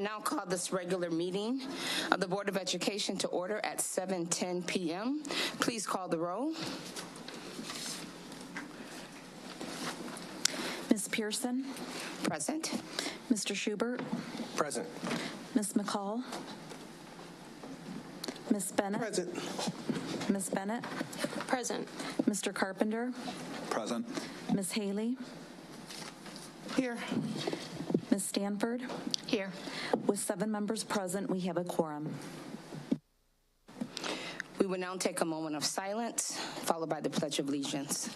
now call this regular meeting of the Board of Education to order at 7:10 p.m. Please call the roll. Ms. Pearson? Present. Mr. Schubert? Present. Ms. McCall? Ms. Bennett? Present. Ms. Bennett? Present. Mr. Carpenter? Present. Ms. Haley? Here. Ms. Stanford? Here. With 7 members present, we have a quorum. We will now take a moment of silence, followed by the Pledge of Allegiance.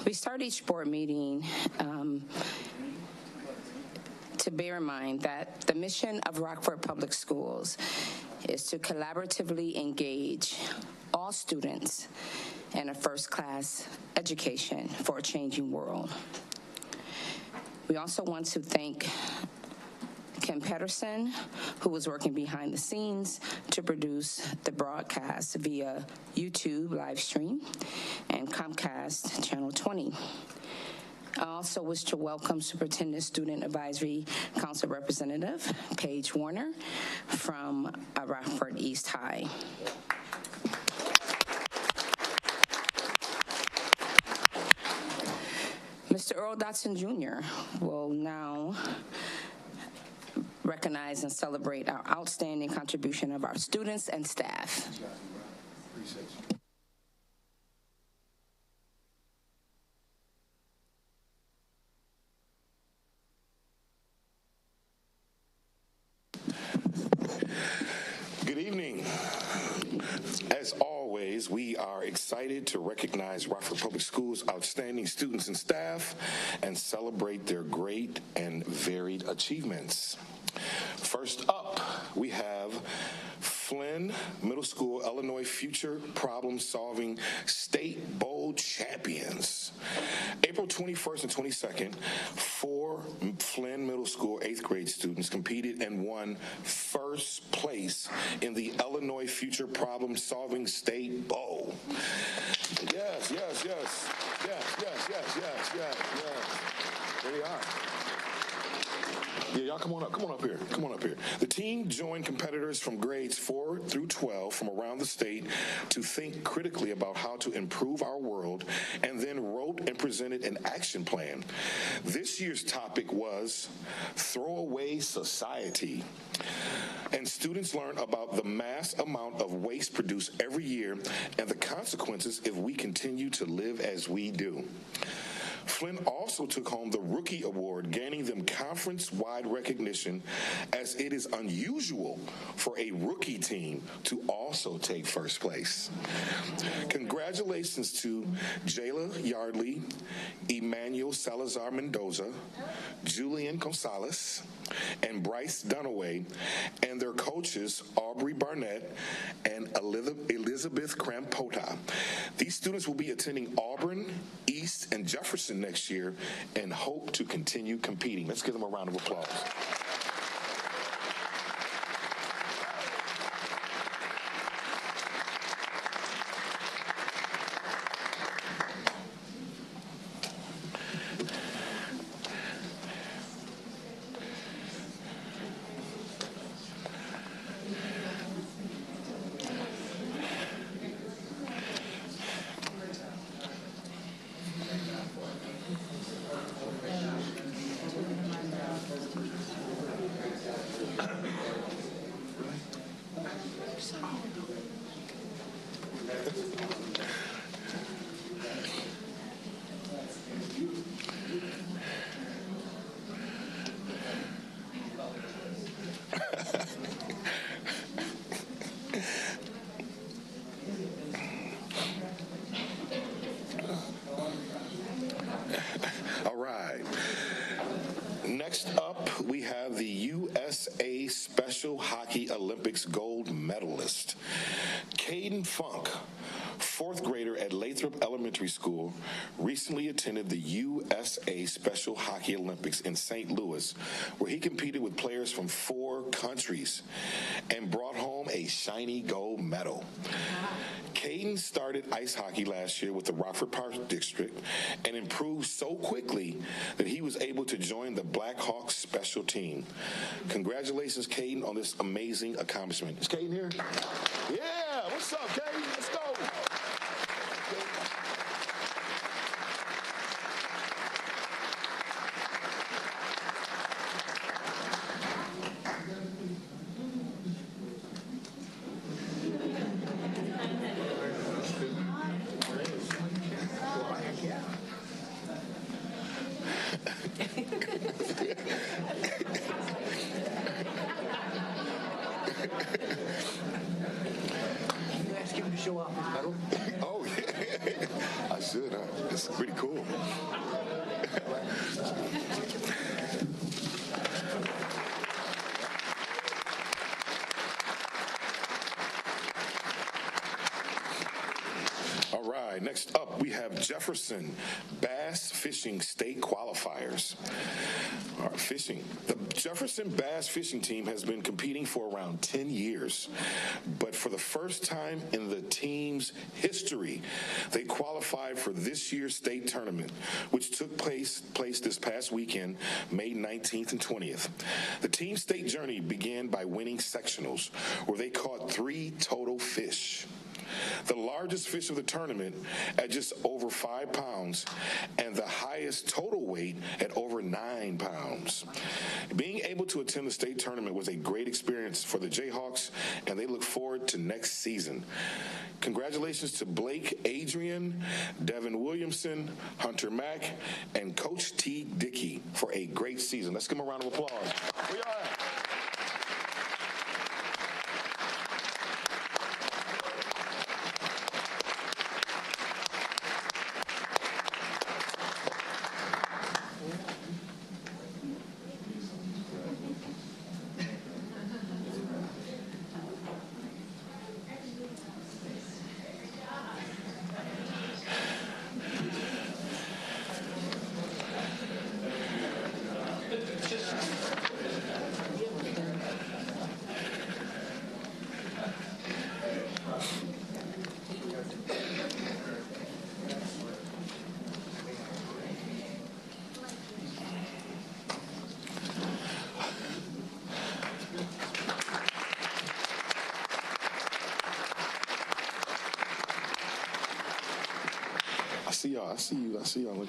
We start each board meeting to bear in mind that the mission of Rockford Public Schools is to collaboratively engage all students in a first-class education for a changing world. We also want to thank Kim Pedersen, who was working behind the scenes to produce the broadcast via YouTube live stream and Comcast Channel 20. I also wish to welcome Superintendent Student Advisory Council Representative Paige Warner from Rockford East High. Mr. Earl Dotson Jr. will now recognize and celebrate our outstanding contribution of our students and staff. Good evening. As always, we are excited to recognize Rockford Public Schools' outstanding students and staff and celebrate their great and varied achievements. First up, we have Flynn Middle School, Illinois Future Problem Solving State Bowl Champions. April 21st and 22nd, 4 Flynn Middle School 8th grade students competed and won first place in the Illinois Future Problem Solving State Bowl. Yes. There they are. Yeah, y'all come on up here. The team joined competitors from grades 4 through 12 from around the state to think critically about how to improve our world, and then wrote and presented an action plan. This year's topic was Throwaway Society. And students learned about the mass amount of waste produced every year and the consequences if we continue to live as we do. Flynn also took home the Rookie Award, gaining them conference-wide recognition, as it is unusual for a rookie team to also take first place. Congratulations to Jayla Yardley, Emmanuel Salazar Mendoza, Julian Gonzalez, and Bryce Dunaway, and their coaches, Aubrey Barnett and Elizabeth Crampota. These students will be attending Auburn, East, and Jefferson next year and hope to continue competing. Let's give them a round of applause. Caden Funk, fourth grader at Lathrop Elementary School, recently attended the USA Special Hockey Olympics in St. Louis, where he competed with players from 4 countries and brought home a shiny gold medal. Caden started ice hockey last year with the Rockford Park District and improved so quickly that he was able to join the Blackhawks special team. Congratulations, Caden, on this amazing accomplishment. Is Caden here? Yeah, what's up, Caden? Let's go. You ask him to show off his medal? Oh, yeah. I should, huh? It's pretty cool. All right, next up we have Jefferson Bass Fishing State Qualifiers. All right, fishing. The Jefferson Bass Fishing Team has been competing for around 10 years, but for the first time in the team's history, they qualified for this year's state tournament, which took place this past weekend, May 19th and 20th. The team's state journey began by winning sectionals, where they caught 3 total fish. The largest fish of the tournament at just over 5 pounds, and the highest total weight at over 9 pounds. Being able to attend the state tournament was a great experience for the Jayhawks, and they look forward to next season. Congratulations to Blake Adrian, Devin Williamson, Hunter Mack, and Coach T. Dickey for a great season. Let's give them a round of applause. We are. I see y'all.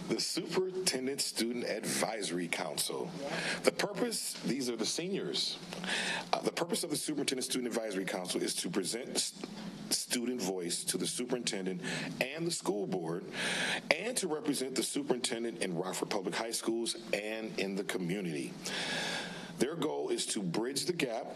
The Superintendent Student Advisory Council. These are the seniors. The purpose of the Superintendent Student Advisory Council is to present student voice to the superintendent and the school board, and to represent the superintendent in Rockford Public High Schools and in the community. Their goal is to bridge the gap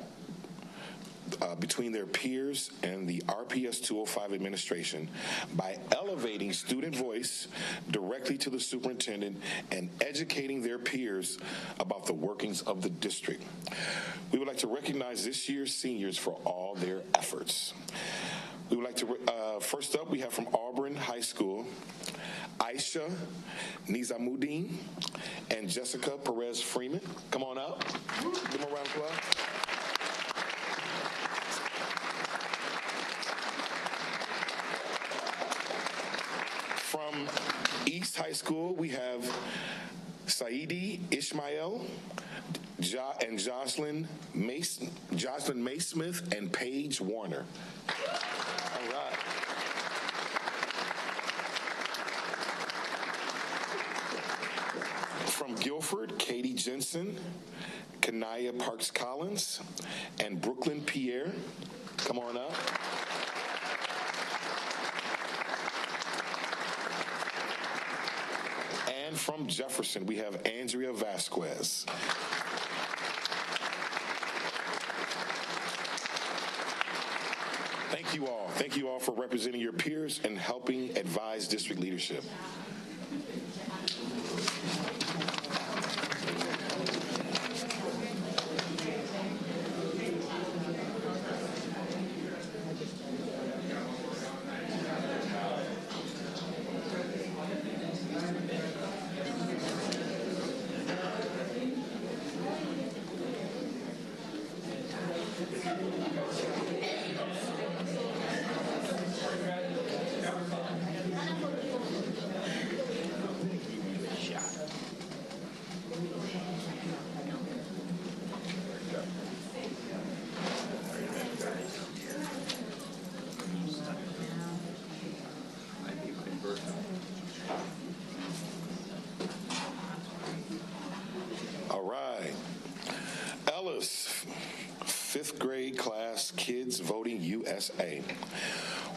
between their peers and the RPS 205 administration by elevating student voice directly to the superintendent and educating their peers about the workings of the district. We would like to recognize this year's seniors for all their efforts. We would like to, first up, we have from Auburn High School, Aisha Nizamuddin and Jessica Perez Freeman. Come on up. Give them a round of applause. From East High School, we have Saidi Ishmael and Jocelyn Maysmith and Paige Warner. All right. From Guilford, Katie Jensen, Kanaya Parks Collins, and Brooklyn Pierre. Come on up. And from Jefferson, we have Andrea Vasquez. Thank you all. Thank you all for representing your peers and helping advise district leadership.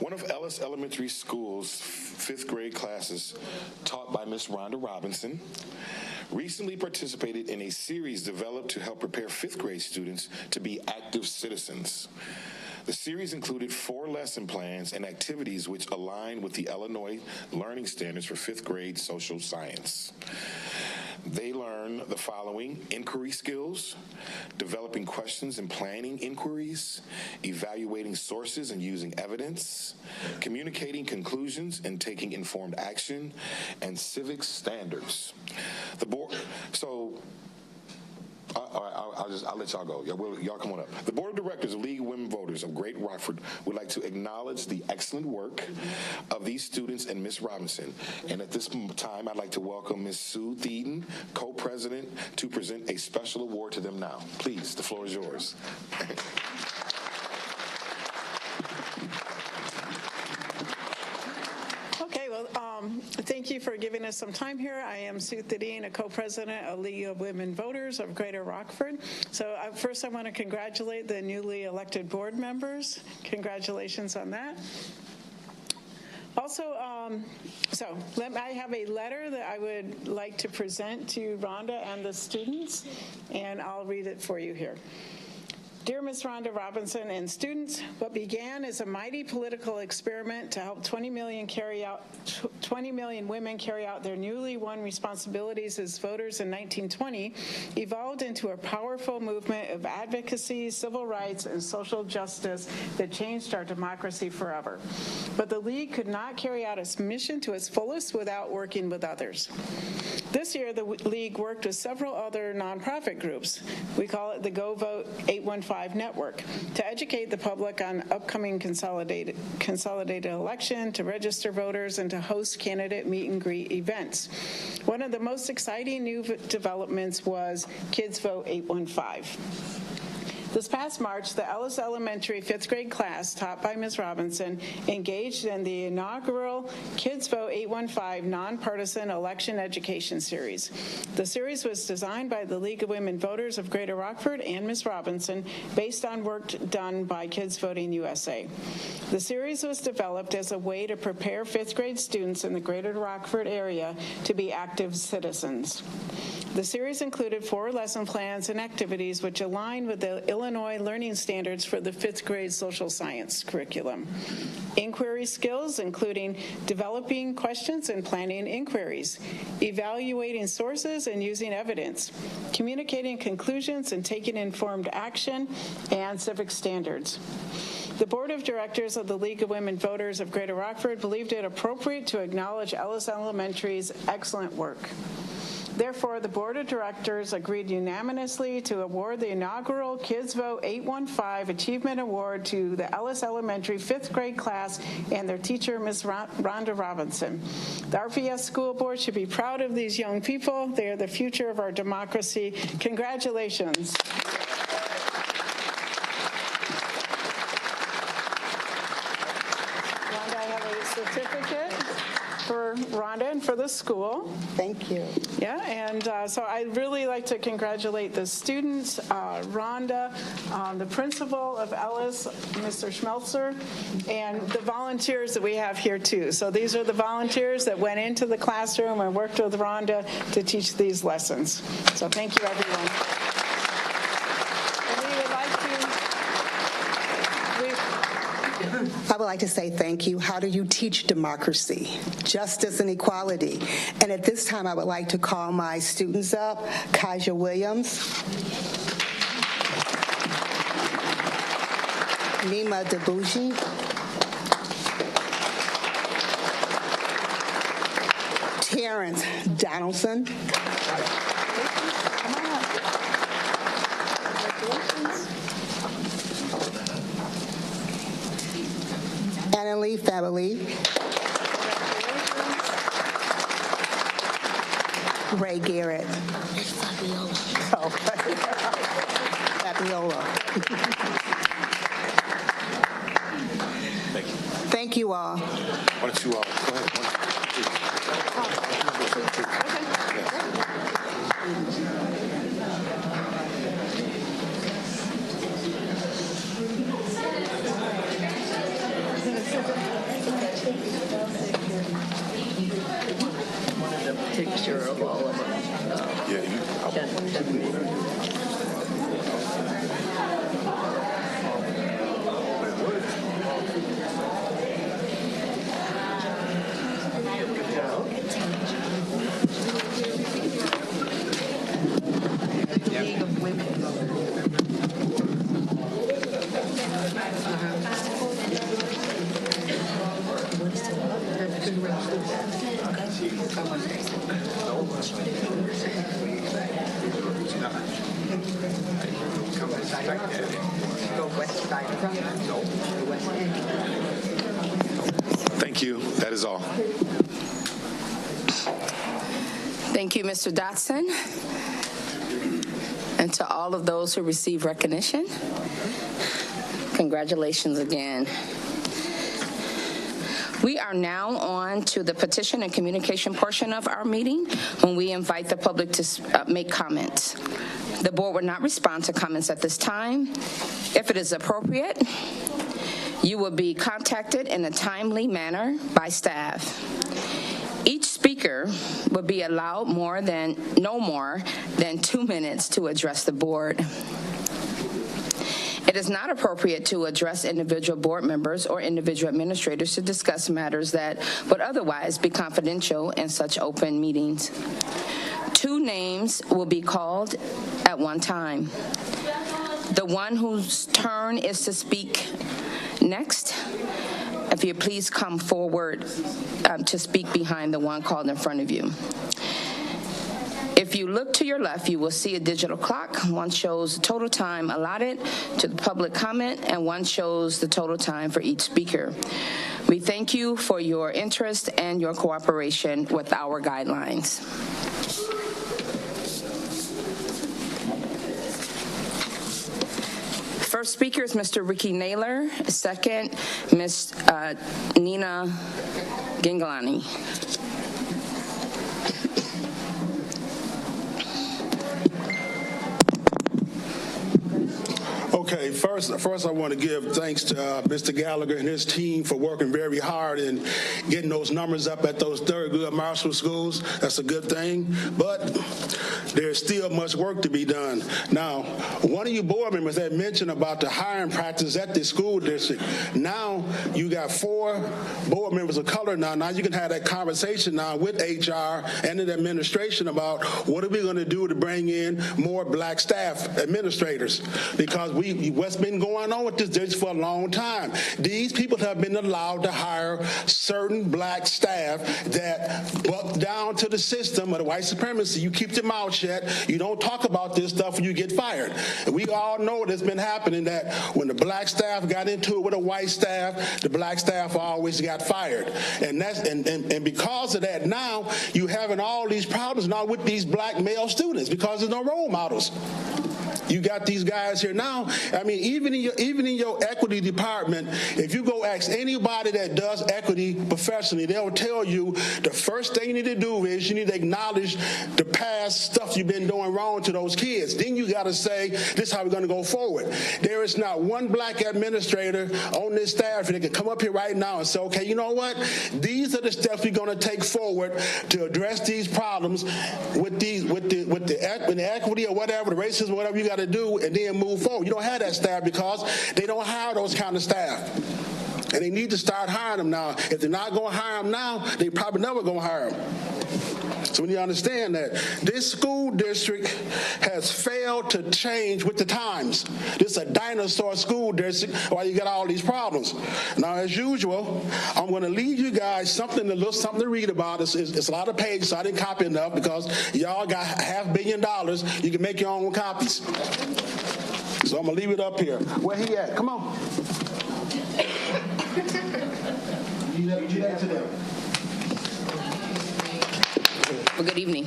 One of Ellis Elementary School's fifth grade classes, taught by Miss Rhonda Robinson, recently participated in a series developed to help prepare fifth grade students to be active citizens. The series included 4 lesson plans and activities which align with the Illinois Learning Standards for fifth grade social science. They learn the following: inquiry skills, developing questions and planning inquiries, evaluating sources and using evidence, communicating conclusions and taking informed action, and civic standards. The board, I'll let y'all go. Y'all come on up. The Board of Directors of League of Women Voters of Great Rockford would like to acknowledge the excellent work of these students and Ms. Robinson. And at this time, I'd like to welcome Ms. Sue Theeden, co-president, to present a special award to them now. Please, the floor is yours. Okay, well, thank you for giving us some time here. I am Sue Theeden, a co-president of League of Women Voters of Greater Rockford. So first I want to congratulate the newly elected board members. Congratulations on that. Also, I have a letter that I would like to present to Rhonda and the students, and I'll read it for you here. Dear Ms. Rhonda Robinson and students, what began as a mighty political experiment to help 20 million women carry out their newly won responsibilities as voters in 1920 evolved into a powerful movement of advocacy, civil rights, and social justice that changed our democracy forever. But the League could not carry out its mission to its fullest without working with others. This year, the League worked with several other nonprofit groups. We call it the Go Vote 815 Network, to educate the public on upcoming consolidated election, to register voters, and to host candidate meet and greet events. One of the most exciting new developments was Kids Vote 815. This past March, the Ellis Elementary fifth grade class, taught by Ms. Robinson, engaged in the inaugural Kids Vote 815 nonpartisan election education series. The series was designed by the League of Women Voters of Greater Rockford and Ms. Robinson, based on work done by Kids Voting USA. The series was developed as a way to prepare fifth grade students in the Greater Rockford area to be active citizens. The series included 4 lesson plans and activities which align with the Illinois Learning Standards for the fifth grade social science curriculum. Inquiry skills, including developing questions and planning inquiries, evaluating sources and using evidence, communicating conclusions and taking informed action, and civic standards. The Board of Directors of the League of Women Voters of Greater Rockford believed it appropriate to acknowledge Ellis Elementary's excellent work. Therefore, the Board of Directors agreed unanimously to award the inaugural Kids Vote 815 Achievement Award to the Ellis Elementary fifth grade class and their teacher, Ms. Rhonda Robinson. The RPS School Board should be proud of these young people. They are the future of our democracy. Congratulations. Rhonda, I have a certificate for Rhonda and for the school. Thank you. Yeah, and so I'd really like to congratulate the students, Rhonda, the principal of Ellis, Mr. Schmelzer, and the volunteers that we have here too. So these are the volunteers that went into the classroom and worked with Rhonda to teach these lessons. So thank you, everyone. And we would like I would like to say thank you. How do you teach democracy, justice, and equality? And at this time, I would like to call my students up. Kaja Williams, Nima Debuji, Terrence Donaldson, Annalie Fabili, Ray Garrett. Oh, Fabiola. Thank you all. Why don't you all go ahead? Wanted a picture of all of them. Thank you. That is all. Thank you, Mr. Dotson. And to all of those who receive recognition, congratulations again. We are now on to the petition and communication portion of our meeting, when we invite the public to make comments. The board will not respond to comments at this time. If it is appropriate, you will be contacted in a timely manner by staff. Each speaker will be allowed no more than 2 minutes to address the board. It is not appropriate to address individual board members or individual administrators to discuss matters that would otherwise be confidential in such open meetings. 2 names will be called at one time. The one whose turn is to speak next, if you please come forward to speak behind the one called in front of you. If you look to your left, you will see a digital clock. One shows the total time allotted to the public comment, and one shows the total time for each speaker. We thank you for your interest and your cooperation with our guidelines. First speaker is Mr. Ricky Naylor. Second, Ms. Nina Gingalani. Okay, first I want to give thanks to Mr. Gallagher and his team for working very hard and getting those numbers up at those Thurgood Marshall schools. That's a good thing, but there's still much work to be done. Now, one of you board members had mentioned about the hiring practice at the school district. Now you got 4 board members of color now. Now you can have that conversation now with HR and the administration about what are we going to do to bring in more black staff administrators, because what's been going on with this district for a long time. These people have been allowed to hire certain black staff that buck down to the system of the white supremacy. You keep your mouth shut. You don't talk about this stuff when you get fired. And we all know it's been happening that when the black staff got into it with a white staff, the black staff always got fired. And because of that, now you having all these problems now with these black male students because there's no role models. You got these guys here now. I mean, even in your equity department, if you go ask anybody that does equity professionally, they'll tell you the first thing you need to do is you need to acknowledge the past stuff you've been doing wrong to those kids. Then you got to say, this is how we're going to go forward. There is not one black administrator on this staff that can come up here right now and say, okay, you know what? These are the steps we're going to take forward to address these problems with the equity or whatever, the racism, whatever you got to do, and then move forward. You don't have that staff because they don't hire those kind of staff. And they need to start hiring them now. If they're not going to hire them now, they probably never going to hire them. So when you understand that this school district has failed to change with the times. This is a dinosaur school district while you got all these problems. Now, as usual, I'm going to leave you guys something to read about. It's a lot of pages, so I didn't copy enough because y'all got $500 million. You can make your own copies. So I'm going to leave it up here. Where he at? Come on. You that to them. Well, good evening.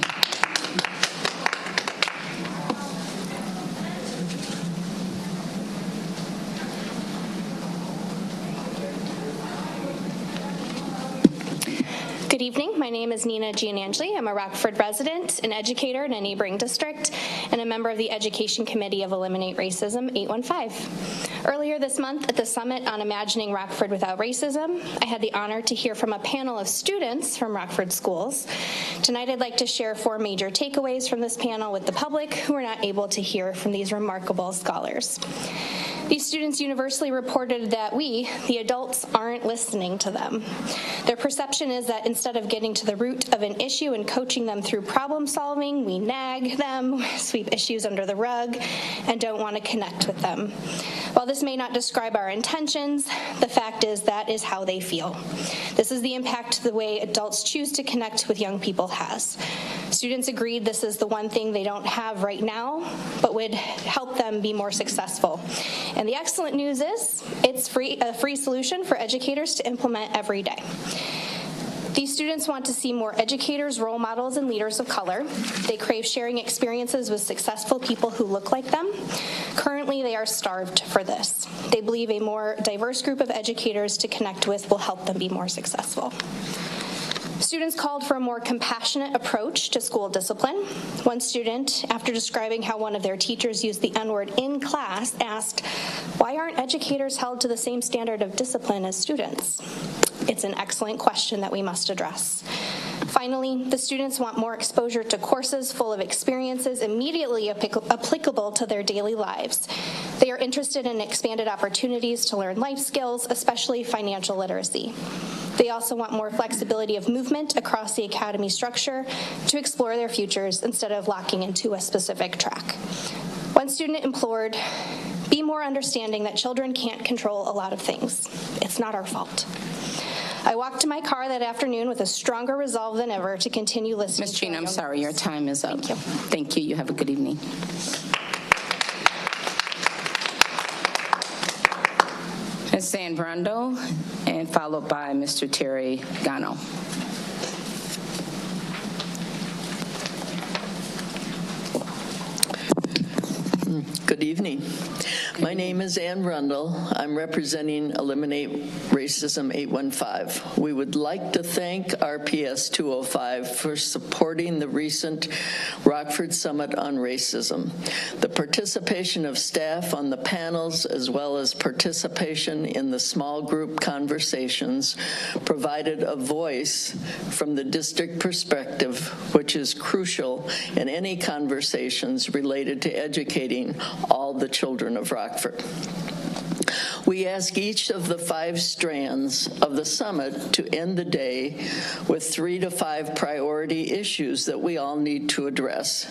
Good evening. My name is Nina Gianangeli. I'm a Rockford resident, an educator in a neighboring district, and a member of the Education Committee of Eliminate Racism 815. Earlier this month at the Summit on Imagining Rockford Without Racism, I had the honor to hear from a panel of students from Rockford schools. Tonight I'd like to share 4 major takeaways from this panel with the public who were not able to hear from these remarkable scholars. These students universally reported that we, the adults, aren't listening to them. Their perception is that instead of getting to the root of an issue and coaching them through problem solving, we nag them, sweep issues under the rug, and don't want to connect with them. While this may not describe our intentions, the fact is that is how they feel. This is the impact the way adults choose to connect with young people has. Students agreed this is the one thing they don't have right now, but would help them be more successful. And the excellent news is it's a free solution for educators to implement every day. These students want to see more educators, role models, and leaders of color. They crave sharing experiences with successful people who look like them. Currently, they are starved for this. They believe a more diverse group of educators to connect with will help them be more successful. Students called for a more compassionate approach to school discipline. One student, after describing how one of their teachers used the N-word in class, asked, "Why aren't educators held to the same standard of discipline as students?" It's an excellent question that we must address. Finally, the students want more exposure to courses full of experiences immediately applicable to their daily lives. They are interested in expanded opportunities to learn life skills, especially financial literacy. They also want more flexibility of movement across the academy structure to explore their futures instead of locking into a specific track. One student implored, "Be more understanding that children can't control a lot of things. It's not our fault." I walked to my car that afternoon with a stronger resolve than ever to continue listening. Ms. Jean, I'm sorry, your time is up. Thank you. Thank you. You have a good evening. Ms. Zambrano, and followed by Mr. Terry Gano. Good evening. My name is Ann Rundle. I'm representing Eliminate Racism 815. We would like to thank RPS 205 for supporting the recent Rockford Summit on Racism. The participation of staff on the panels, as well as participation in the small group conversations, provided a voice from the district perspective, which is crucial in any conversations related to educating all the children of Rockford. We ask each of the 5 strands of the summit to end the day with 3 to 5 priority issues that we all need to address.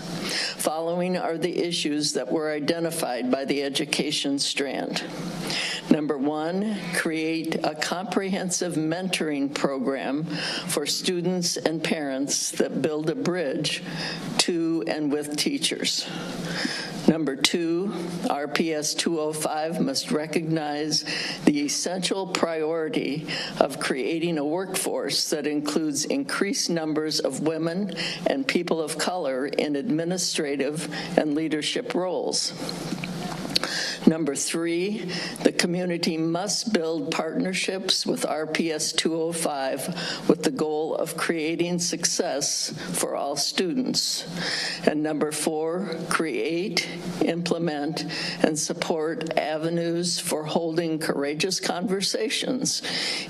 Following are the issues that were identified by the education strand. Number 1, create a comprehensive mentoring program for students and parents that build a bridge to and with teachers. Number 2, RPS 205 must recognize the essential priority of creating a workforce that includes increased numbers of women and people of color in administrative and leadership roles. Number 3, the community must build partnerships with RPS 205 with the goal of creating success for all students. And number 4, create, implement, and support avenues for holding courageous conversations,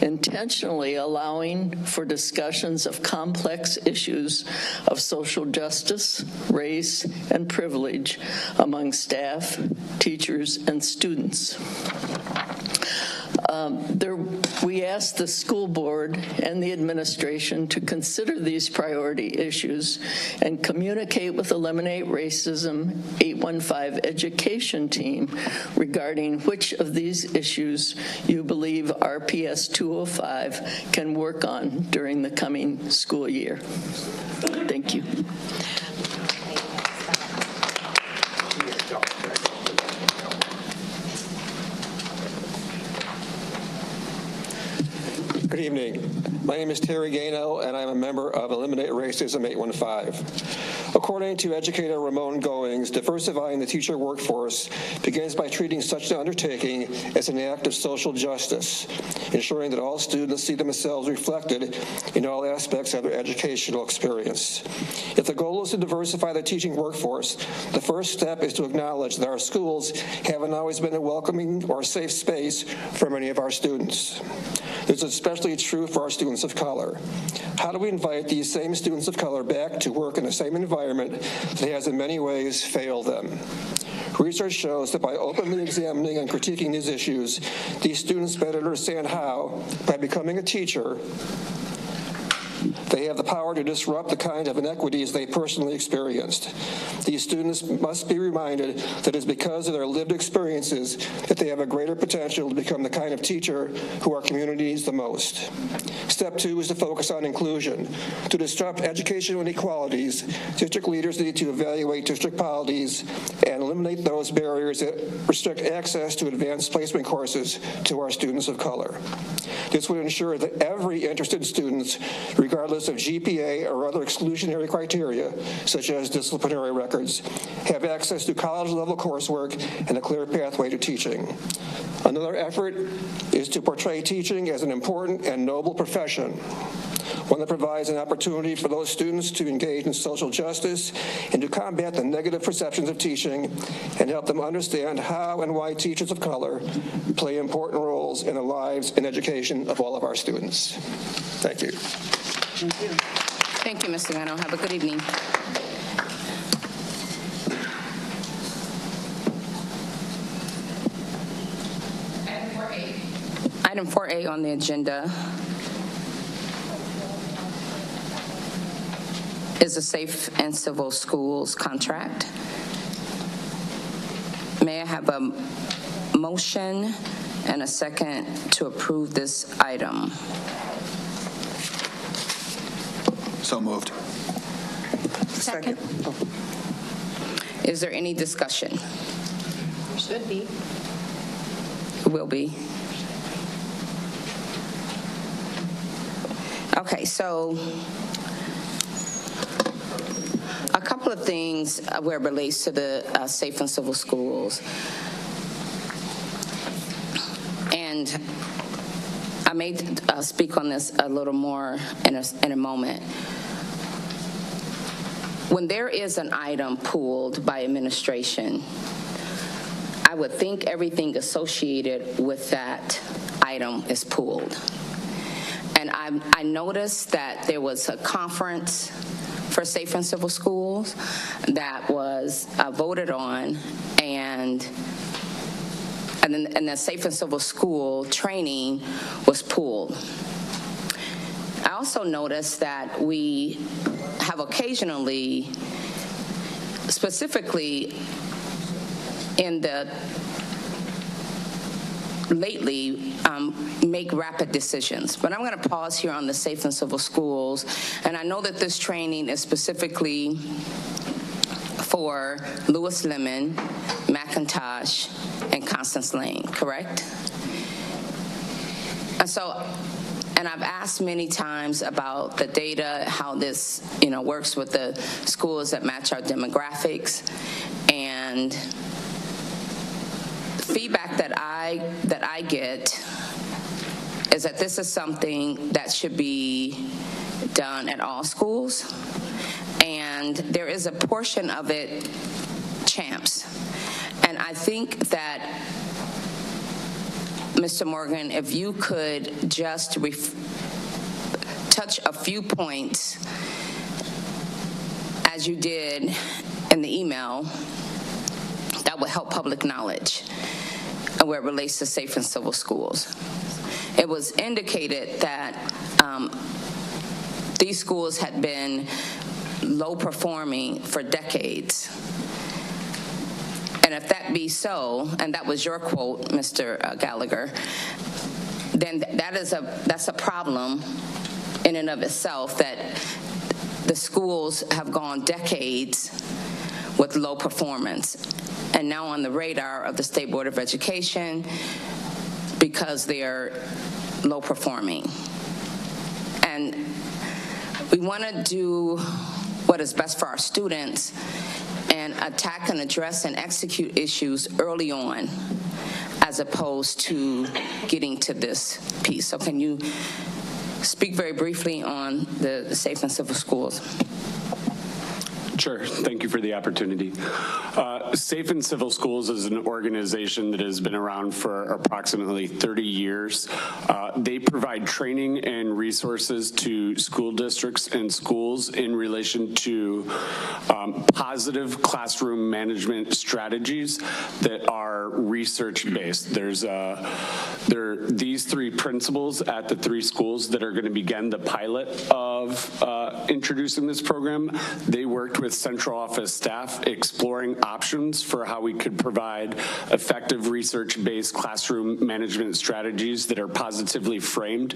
intentionally allowing for discussions of complex issues of social justice, race, and privilege among staff, teachers, and students. We asked the school board and the administration to consider these priority issues and communicate with Eliminate Racism 815 education team regarding which of these issues you believe RPS 205 can work on during the coming school year. Thank you. Good evening. My name is Terry Gano, and I'm a member of Eliminate Racism 815. According to educator Ramon Goings, diversifying the teacher workforce begins by treating such an undertaking as an act of social justice, ensuring that all students see themselves reflected in all aspects of their educational experience. If the goal is to diversify the teaching workforce, the first step is to acknowledge that our schools haven't always been a welcoming or safe space for many of our students. This is especially true for our students of color. How do we invite these same students of color back to work in the same environment that has in many ways failed them? Research shows that by openly examining and critiquing these issues, these students better understand how, by becoming a teacher, they have the power to disrupt the kind of inequities they personally experienced. These students must be reminded that it is because of their lived experiences that they have a greater potential to become the kind of teacher who our community needs the most. Step 2 is to focus on inclusion. To disrupt educational inequalities, district leaders need to evaluate district policies and eliminate those barriers that restrict access to advanced placement courses to our students of color. This would ensure that every interested student, regardless of GPA or other exclusionary criteria, such as disciplinary records, have access to college-level coursework and a clear pathway to teaching. Another effort is to portray teaching as an important and noble profession, one that provides an opportunity for those students to engage in social justice and to combat the negative perceptions of teaching and help them understand how and why teachers of color play important roles in the lives and education of all of our students. Thank you. Thank you. Thank you, Mr. Gano. Have a good evening. Item 4A on the agenda is a Safe and Civil Schools contract. May I have a motion and a second to approve this item? So moved. Second. Is there any discussion? There should be. Will be. Okay, so a couple of things where it relates to the Safe and Civil Schools. And I may speak on this a little more in a moment. When there is an item pulled by administration, I would think everything associated with that item is pulled. And I noticed that there was a conference for Safe and Civil Schools that was voted on, and the Safe and Civil School training was pulled. I also noticed that we have occasionally, specifically lately, make rapid decisions. But I'm going to pause here on the Safe and Civil Schools, and I know that this training is specifically for Lewis Lemon, McIntosh, and Constance Lane, correct? And I've asked many times about the data, how this, works with the schools that match our demographics, and feedback that I get is that this is something that should be done at all schools, and there is a portion of it champs. And I think that, Mr. Morgan, if you could just touch a few points as you did in the email, that would help public knowledge where it relates to Safe and Civil Schools. It was indicated that these schools had been low performing for decades. And if that be so, and that was your quote, Mr. Gallagher, then that's a problem in and of itself, that the schools have gone decades with low performance, and now on the radar of the State Board of Education because they're low performing. And we want to do what is best for our students and attack and address and execute issues early on, as opposed to getting to this piece. So can you speak very briefly on the Safe and Civil Schools? Sure. Thank you for the opportunity. Safe and Civil Schools is an organization that has been around for approximately 30 years. They provide training and resources to school districts and schools in relation to positive classroom management strategies that are research-based. There are these three principles at the three schools that are going to begin the pilot of introducing this program. They worked with central office staff exploring options for how we could provide effective research-based classroom management strategies that are positively framed,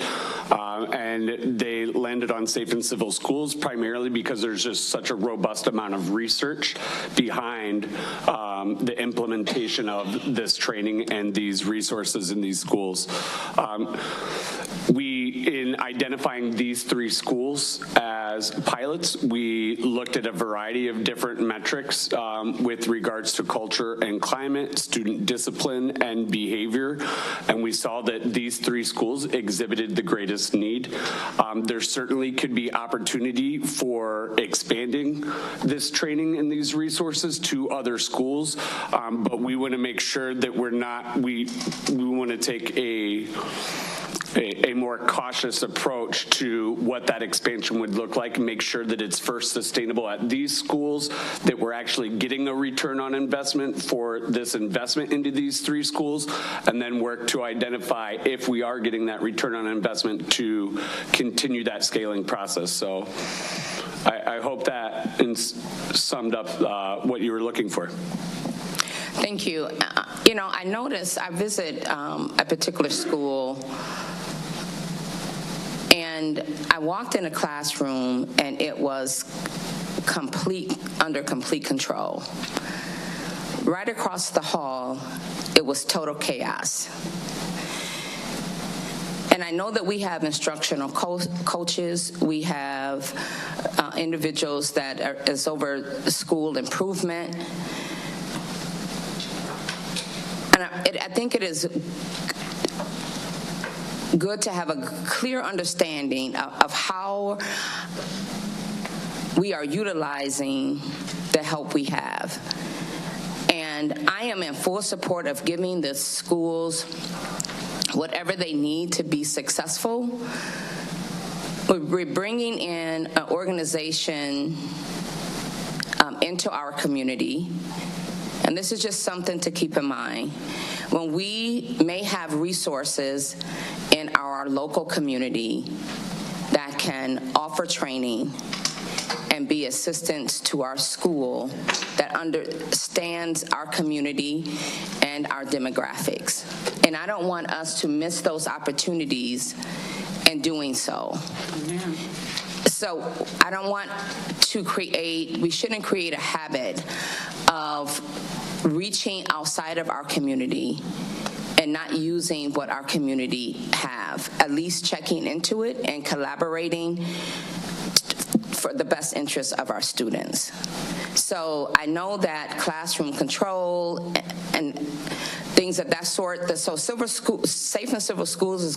and they landed on Safe and Civil Schools primarily because there's just such a robust amount of research behind the implementation of this training and these resources in these schools. In identifying these three schools as pilots, we looked at a variety of different metrics with regards to culture and climate, student discipline, and behavior, and we saw that these three schools exhibited the greatest need. There certainly could be opportunity for expanding this training and these resources to other schools, but we want to make sure that we want to take a more cautious approach to what that expansion would look like and make sure that it's first sustainable at these schools, that we're actually getting a return on investment for this investment into these three schools, and then work to identify if we are getting that return on investment to continue that scaling process. So I hope that summed up what you were looking for. Thank you. I noticed I visit a particular school, and I walked in a classroom and it was under complete control. Right across the hall, it was total chaos. And I know that we have instructional coaches, we have individuals that is over school improvement. And I think it is good to have a clear understanding of how we are utilizing the help we have. And I am in full support of giving the schools whatever they need to be successful. We're bringing in an organization into our community. And this is just something to keep in mind. When we may have resources in our local community that can offer training and be assistance to our school that understands our community and our demographics. And I don't want us to miss those opportunities in doing so. Amen. So I don't want to we shouldn't create a habit of reaching outside of our community and not using what our community have, at least checking into it and collaborating for the best interests of our students. So I know that classroom control and things of that sort, so Safe and Civil Schools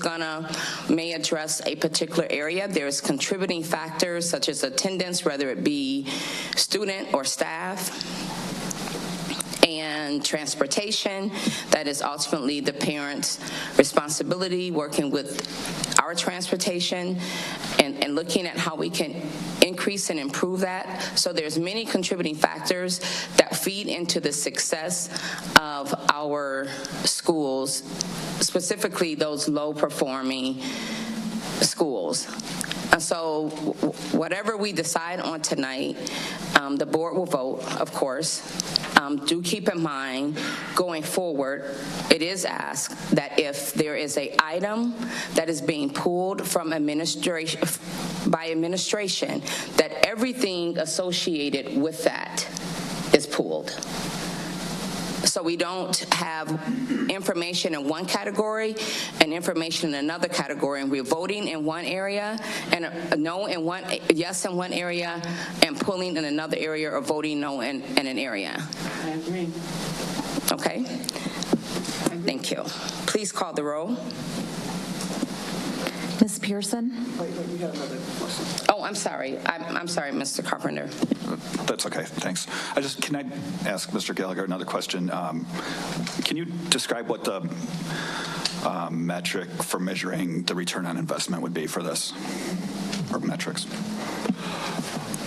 may address a particular area. There's contributing factors such as attendance, whether it be student or staff, and transportation. That is ultimately the parent's responsibility, working with our transportation and looking at how we can increase and improve that. So there's many contributing factors that feed into the success of our schools, specifically those low-performing schools. And so whatever we decide on tonight, the board will vote, of course. Do keep in mind, going forward, it is asked that if there is an item that is being pulled from administration, that everything associated with that is pulled. So we don't have information in one category and information in another category, and we're voting in one area and yes in one area, and pulling in another area, or voting no in an area. I agree. Okay? Thank you. Please call the roll. Ms. Pearson? Oh, I'm sorry. I'm sorry, Mr. Carpenter. That's okay, thanks. Can I ask Mr. Gallagher another question? Can you describe what the metric for measuring the return on investment would be for this, or metrics?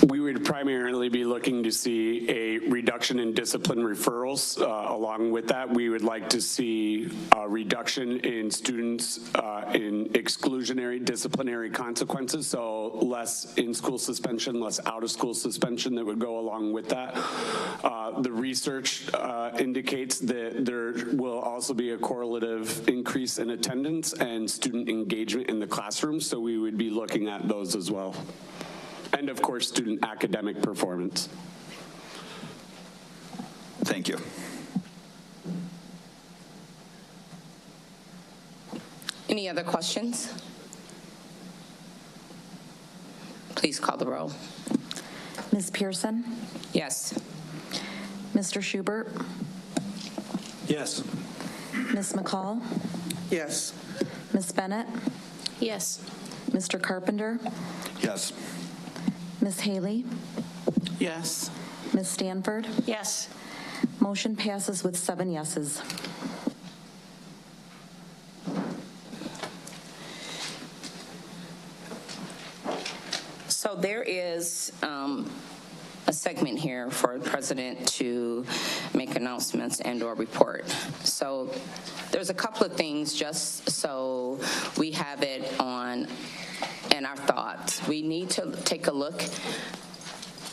We would primarily be looking to see a reduction in discipline referrals. Along with that, we would like to see a reduction in students in exclusionary disciplinary consequences, so less in-school suspension, less out-of-school suspension that would go along with that. The research indicates that there will also be a correlative increase in attendance and student engagement in the classroom, so we would be looking at those as well. And of course, student academic performance. Thank you. Any other questions? Please call the roll. Ms. Pearson? Yes. Mr. Schubert? Yes. Ms. McCall? Yes. Ms. Bennett? Yes. Mr. Carpenter? Yes. Ms. Haley? Yes. Ms. Stanford? Yes. Motion passes with 7 yeses. So there is a segment here for the president to make announcements and/or report. So there's a couple of things, just so we have it on in our thoughts. We need to take a look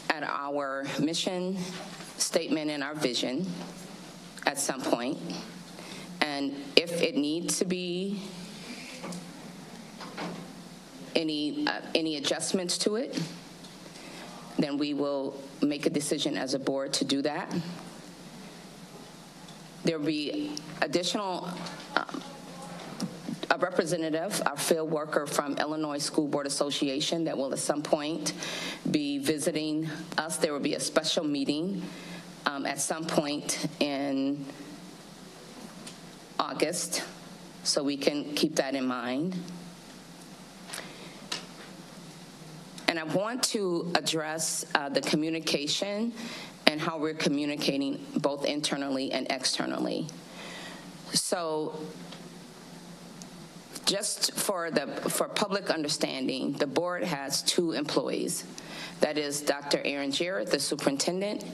at our mission statement and our vision at some point, and if it needs to be any adjustments to it, then we will make a decision as a board to do that. There will be additional a representative, our field worker from Illinois School Board Association, that will at some point be visiting us. There will be a special meeting at some point in August, so we can keep that in mind. And I want to address the communication and how we're communicating both internally and externally. So just for public understanding, the board has 2 employees. That is Dr. Aaron Jarrett, the superintendent,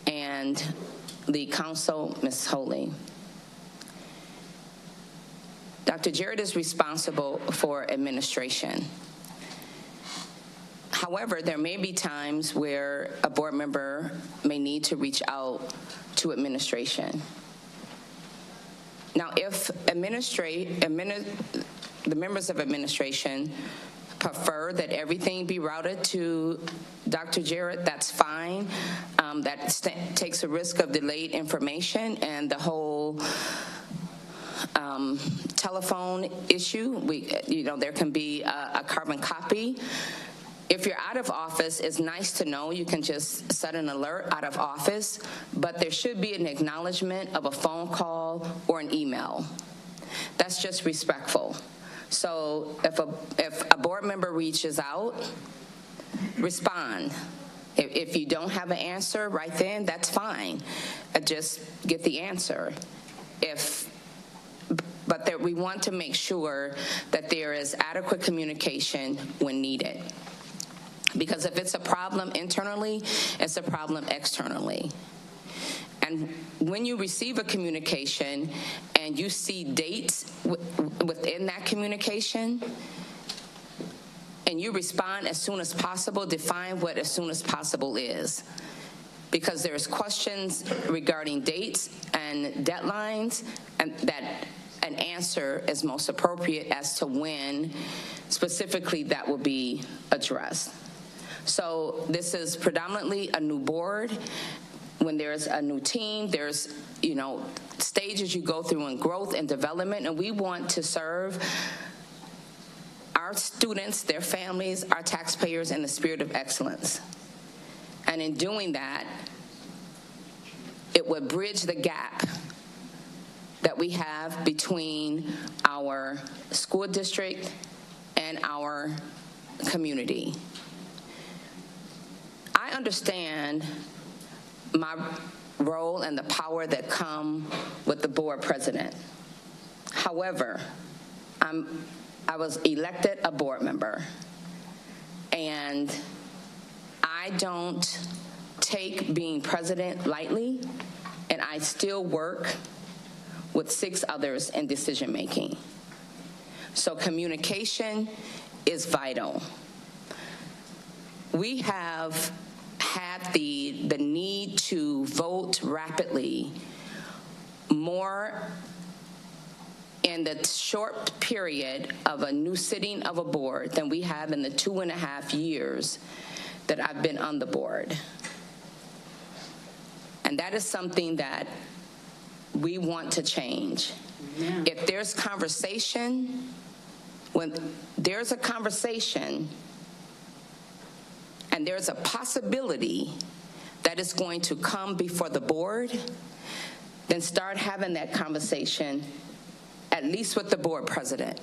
and the council, Ms. Holy. Dr. Jarrett is responsible for administration. However, there may be times where a board member may need to reach out to administration. Now, if the members of administration prefer that everything be routed to Dr. Jarrett, that's fine. That takes a risk of delayed information and the whole telephone issue. There can be a carbon copy. If you're out of office, it's nice to know you can just set an alert out of office, but there should be an acknowledgement of a phone call or an email. That's just respectful. So if a board member reaches out, respond. If you don't have an answer right then, that's fine. Just get the answer. But we want to make sure that there is adequate communication when needed. Because if it's a problem internally, it's a problem externally. And when you receive a communication and you see dates within that communication, and you respond as soon as possible, define what as soon as possible is. Because there's questions regarding dates and deadlines, and that an answer is most appropriate as to when specifically that will be addressed. So this is predominantly a new board, when there's a new team, there's, stages you go through in growth and development, and we want to serve our students, their families, our taxpayers in the spirit of excellence. And in doing that, it would bridge the gap that we have between our school district and our community. I understand my role and the power that come with the board president. However, I was elected a board member, and I don't take being president lightly, and I still work with 6 others in decision making. So communication is vital. We have had the need to vote rapidly more in the short period of a new sitting of a board than we have in the 2.5 years that I've been on the board. And that is something that we want to change. Yeah. If there's conversation, when there's a conversation and there's a possibility that it's going to come before the board, then start having that conversation at least with the board president.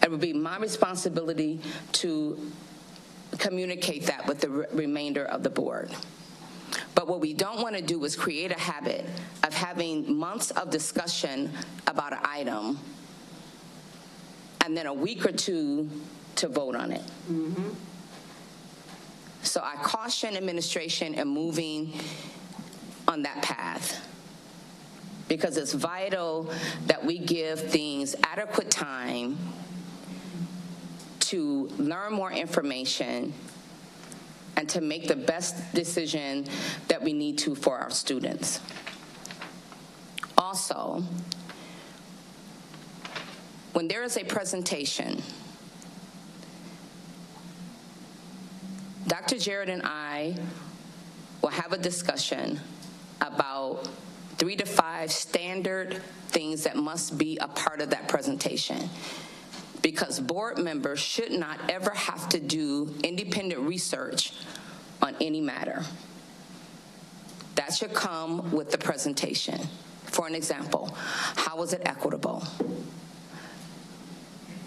It would be my responsibility to communicate that with the remainder of the board. But what we don't want to do is create a habit of having months of discussion about an item and then a week or two to vote on it. Mm-hmm. So I caution administration in moving on that path, because it's vital that we give things adequate time to learn more information and to make the best decision that we need to for our students. Also, when there is a presentation, Dr. Jarrett and I will have a discussion about 3 to 5 standard things that must be a part of that presentation, because board members should not ever have to do independent research on any matter. That should come with the presentation. For an example, how was it equitable?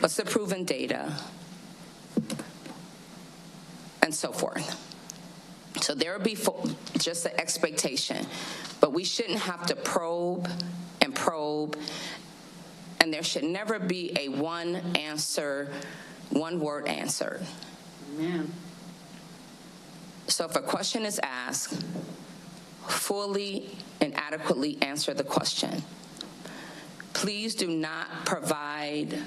What's the proven data? And so forth. So there will be just an expectation, but we shouldn't have to probe, and there should never be a one word answer. Amen. So if a question is asked, fully and adequately answer the question. Please do not provide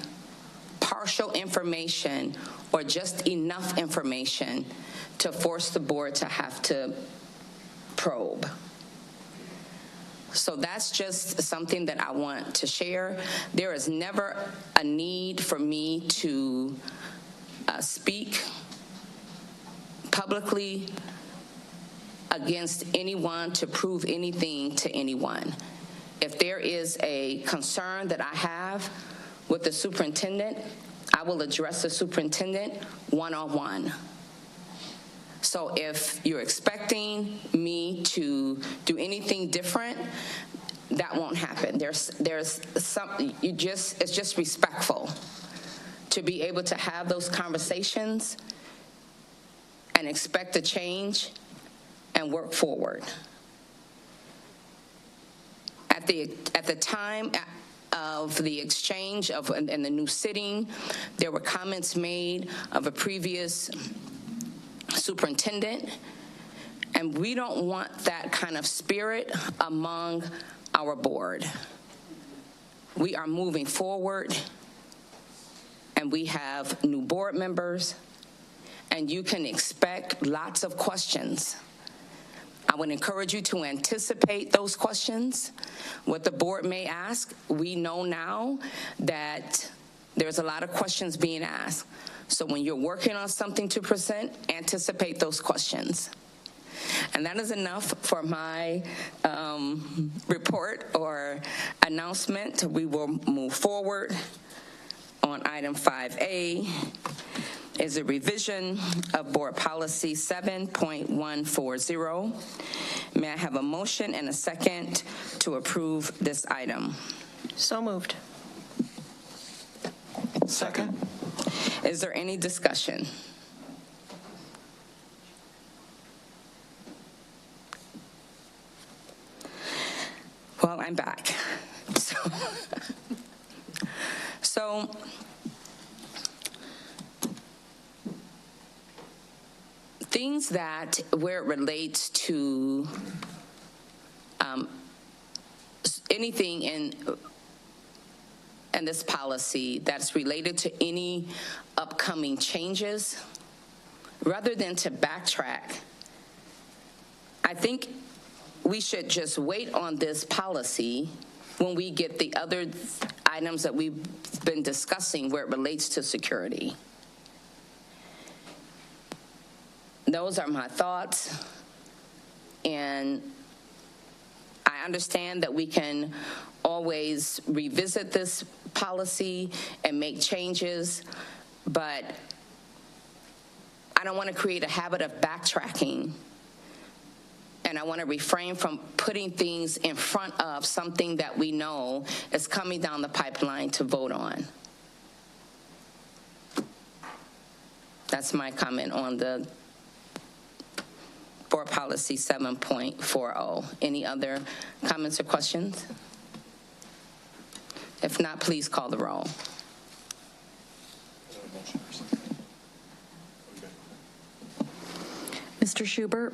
partial information or just enough information to force the board to have to probe. So that's just something that I want to share. There is never a need for me to speak publicly against anyone to prove anything to anyone. If there is a concern that I have with the superintendent, I will address the superintendent one-on-one. So if you're expecting me to do anything different, that won't happen. It's just respectful to be able to have those conversations and expect a change and work forward. At the time of the exchange and the new sitting, there were comments made of a previous superintendent, and we don't want that kind of spirit among our board. We are moving forward, and we have new board members, and you can expect lots of questions. I would encourage you to anticipate those questions, what the board may ask. We know now that there's a lot of questions being asked. So when you're working on something to present, anticipate those questions. And that is enough for my report or announcement. We will move forward on item 5A. Is a revision of Board Policy 7.140. May I have a motion and a second to approve this item? So moved. Second. Is there any discussion? Well, I'm back. So things that where it relates to anything in this policy that's related to any upcoming changes, rather than to backtrack, I think we should just wait on this policy when we get the other items that we've been discussing where it relates to security. Those are my thoughts, and I understand that we can always revisit this policy and make changes, but I don't want to create a habit of backtracking, and I want to refrain from putting things in front of something that we know is coming down the pipeline to vote on. That's my comment on the Board Policy 7.40. Any other comments or questions? If not, please call the roll. Mr. Schubert?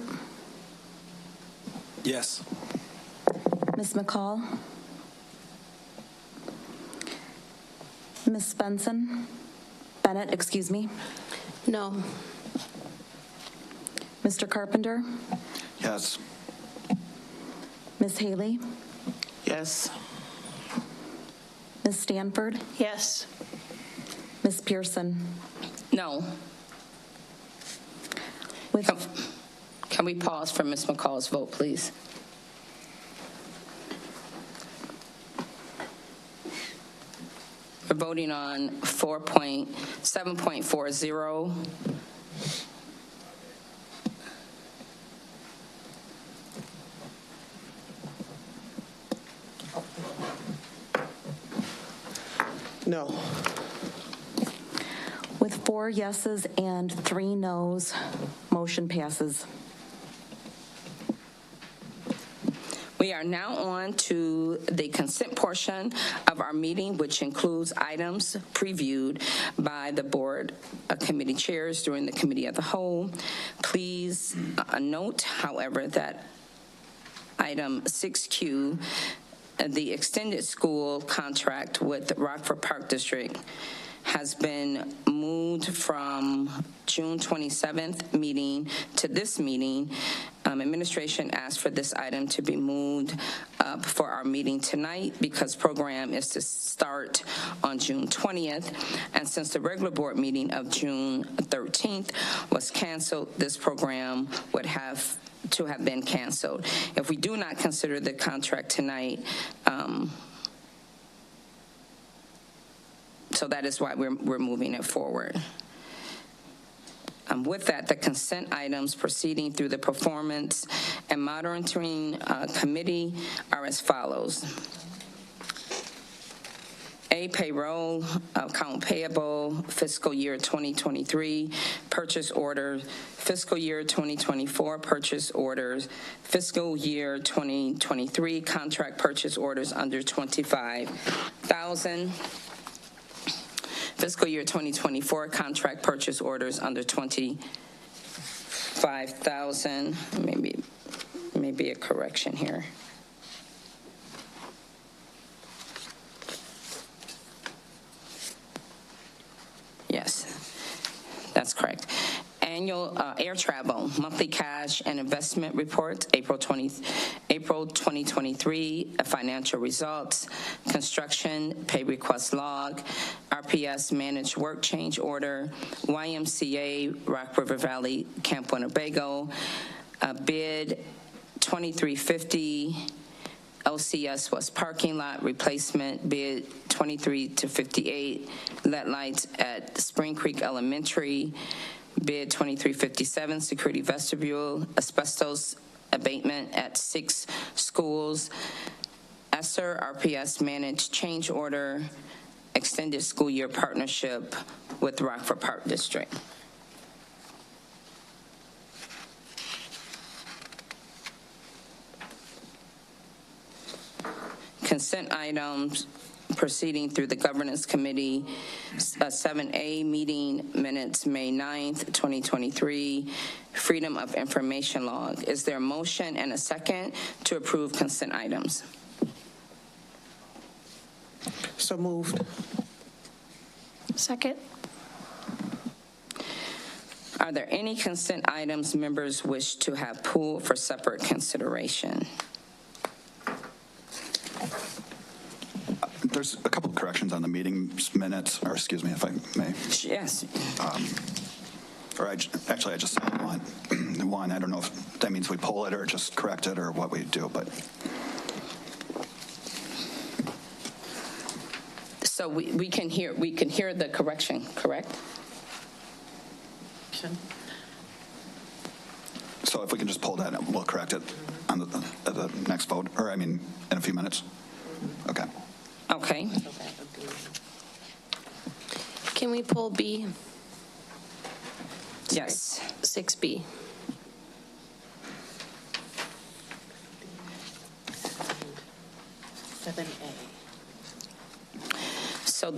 Yes. Ms. McCall? Ms. Bennett, excuse me. No. Mr. Carpenter? Yes. Ms. Haley? Yes. Ms. Stanford? Yes. Ms. Pearson? No. Can we pause for Ms. McCall's vote, please? We're voting on 7.40. No. With 4 yeses and 3 noes, motion passes. We are now on to the consent portion of our meeting, which includes items previewed by the board committee chairs during the committee of the whole. Please note, however, that item 6Q, the extended school contract with Rockford Park District, has been moved from June 27th meeting to this meeting. Administration asked for this item to be moved up for our meeting tonight because program is to start on June 20th. And since the regular board meeting of June 13th was canceled, this program would have to have been canceled. If we do not consider the contract tonight, so that is why we're moving it forward. With that, the consent items proceeding through the Performance and Monitoring Committee are as follows. A, payroll, account payable, fiscal year 2023, purchase order, fiscal year 2024, purchase orders, fiscal year 2023, contract purchase orders under $25,000. Fiscal year 2024 contract purchase orders under $25,000. Maybe a correction here. Yes, that's correct. Annual air travel, monthly cash and investment reports, April 2023, financial results, construction, pay request log, RPS managed work change order, YMCA, Rock River Valley, Camp Winnebago, Bid 2350, LCS was parking lot replacement. Bid 23 to 58, LED lights at Spring Creek Elementary. Bid 2357, security vestibule, asbestos abatement at 6 schools. ESSER RPS managed change order, extended school year partnership with Rockford Park District. Consent items proceeding through the Governance Committee. 7A meeting minutes, May 9th, 2023. Freedom of Information log. Is there a motion and a second to approve consent items? So moved. Second. Are there any consent items members wish to have pulled for separate consideration? There's a couple of corrections on the meeting minutes, or excuse me, if I may. Yes. I just said one. One, I don't know if that means we pull it or just correct it or what we do, but. So we can hear the correction, correct? So if we can just pull that, we'll correct it on the next vote, or I mean, in a few minutes. Okay. Okay. Can we pull B? Yes. 6B. So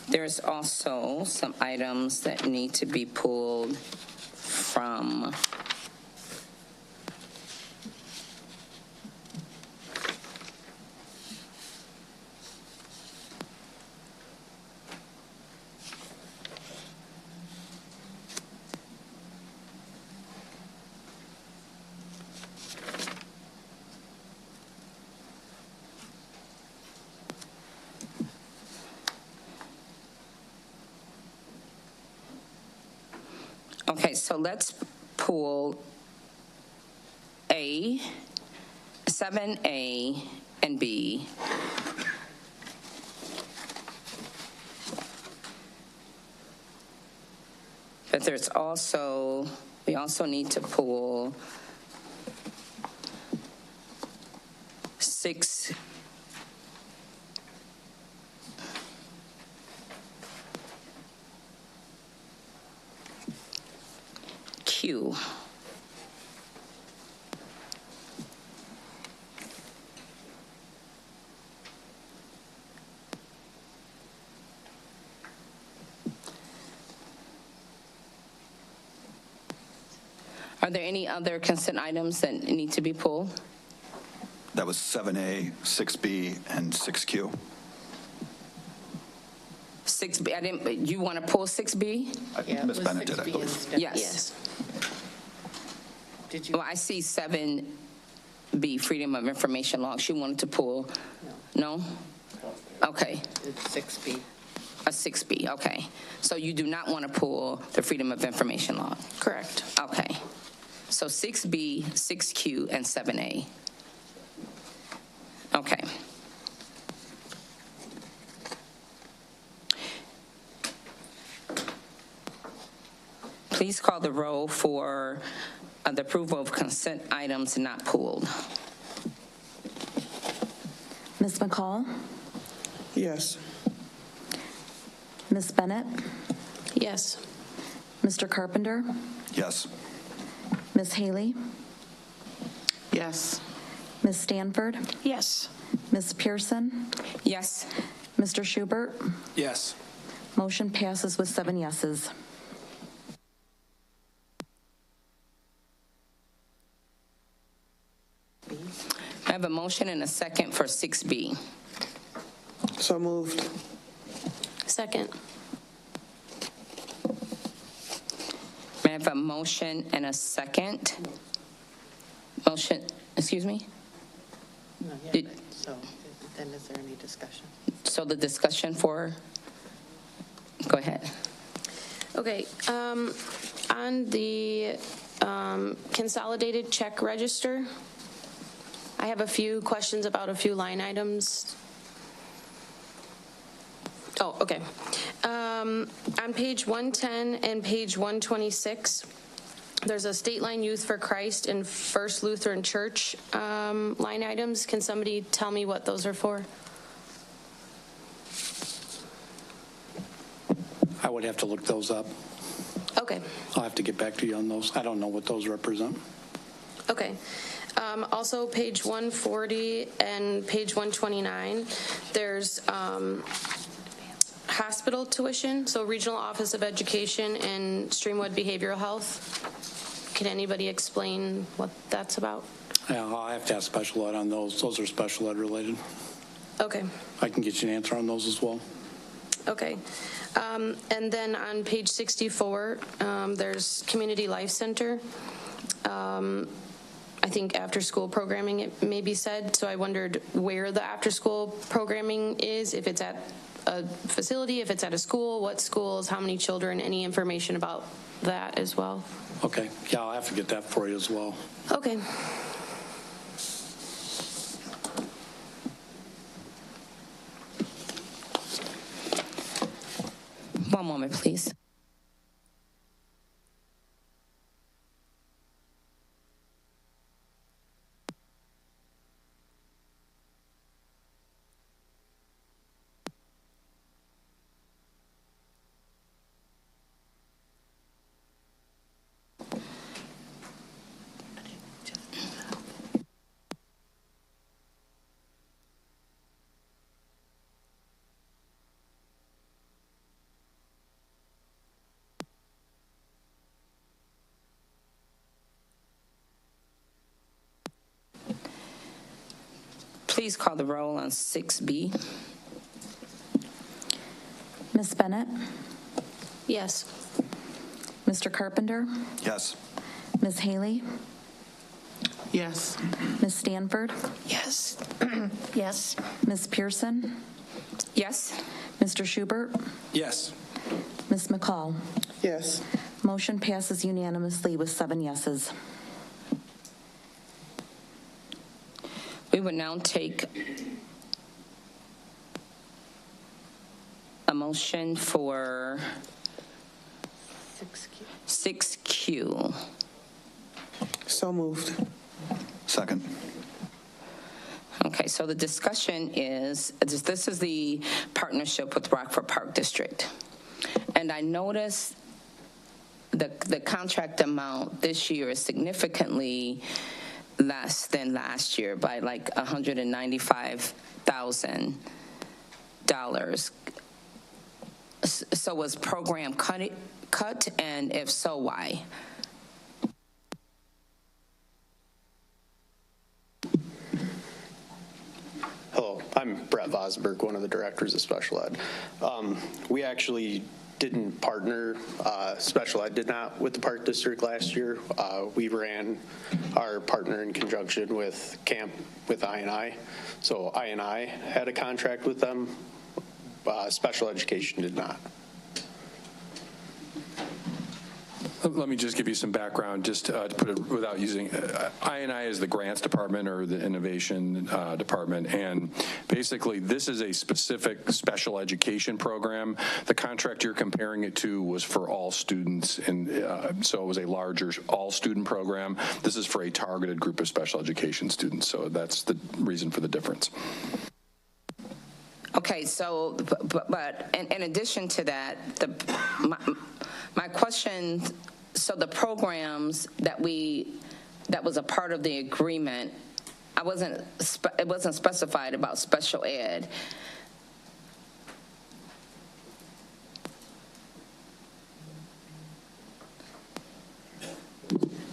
there's also some items that need to be pulled from Okay, so let's pull A, 7A, and B. But we also need to pull 6. Q. Are there any other consent items that need to be pulled? That was 7A, 6B, and 6Q. 6B, you want to pull 6B? Ms. Bennett did, I believe. Yes. Did you? Well, I see 7B, Freedom of Information Log. She wanted to pull. No? Okay. It's 6B. A 6B, okay. So you do not want to pull the Freedom of Information Log? Correct. Okay. So 6B, 6Q, and 7A. Okay. Please call the roll for the approval of consent items not pulled. Ms. McCall? Yes. Ms. Bennett? Yes. Mr. Carpenter? Yes. Ms. Haley? Yes. Ms. Stanford? Yes. Ms. Pearson? Yes. Mr. Schubert? Yes. Motion passes with 7 yeses. I have a motion and a second for 6B. So moved. Second. May I have a motion and a second? Motion, excuse me? So then is there any discussion? So the discussion for, go ahead. Okay, on the consolidated check register, I have a few questions about a few line items. Oh, okay. On page 110 and page 126, there's a State Line Youth for Christ and First Lutheran Church line items. Can somebody tell me what those are for? I would have to look those up. Okay. I'll have to get back to you on those. I don't know what those represent. Okay. Also, page 140 and page 129, there's hospital tuition, so Regional Office of Education and Streamwood Behavioral Health. Can anybody explain what that's about? Yeah, I'll have to ask special ed on those. Those are special ed related. Okay. I can get you an answer on those as well. Okay. And then on page 64, there's Community Life Center. I think after-school programming, it may be said, so I wondered where the after-school programming is, if it's at a facility, if it's at a school, what schools, how many children, any information about that as well. Okay. Yeah, I'll have to get that for you as well. Okay. One moment, please. Please call the roll on 6B. Ms. Bennett? Yes. Mr. Carpenter? Yes. Ms. Haley? Yes. Ms. Stanford? Yes. Yes. Ms. Pearson? Yes. Mr. Schubert? Yes. Ms. McCall? Yes. Motion passes unanimously with 7 yeses. We will now take a motion for 6Q. So moved. Second. Okay, so the discussion is, this is the partnership with Rockford Park District. And I noticed the contract amount this year is significantly less than last year by like $195,000. So was program cut, and if so, why? Hello, I'm Brett Vosberg, one of the directors of special ed. We actually didn't partner, special ed did not, with the Park District last year. We ran our partner in conjunction with camp with I&I. So I&I had a contract with them. Special education did not. Let me just give you some background, just to put it without using, I&I is the grants department or the innovation department, and basically this is a specific special education program. The contract you're comparing it to was for all students, and so it was a larger all-student program. This is for a targeted group of special education students, so that's the reason for the difference. Okay, so, but in addition to that, my question, so the programs that was a part of the agreement, it wasn't specified about special ed.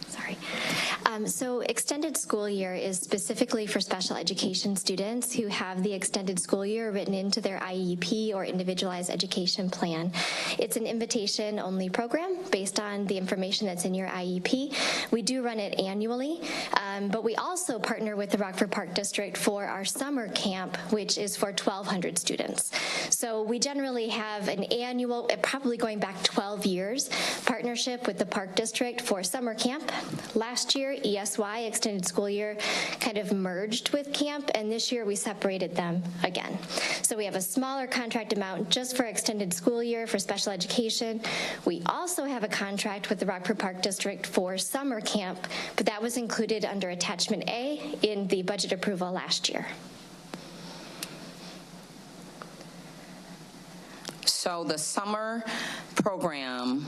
Sorry. So extended school year is specifically for special education students who have the extended school year written into their IEP or individualized education plan. It's an invitation-only program based on the information that's in your IEP. We do run it annually, but we also partner with the Rockford Park District for our summer camp, which is for 1,200 students. So we generally have an annual, probably going back 12 years, partnership with the Park District for summer camp. Last year, ESY, extended school year, kind of merged with camp, and this year we separated them again. So we have a smaller contract amount just for extended school year for special education. We also have a contract with the Rockford Park District for summer camp, but that was included under Attachment A in the budget approval last year. So the summer program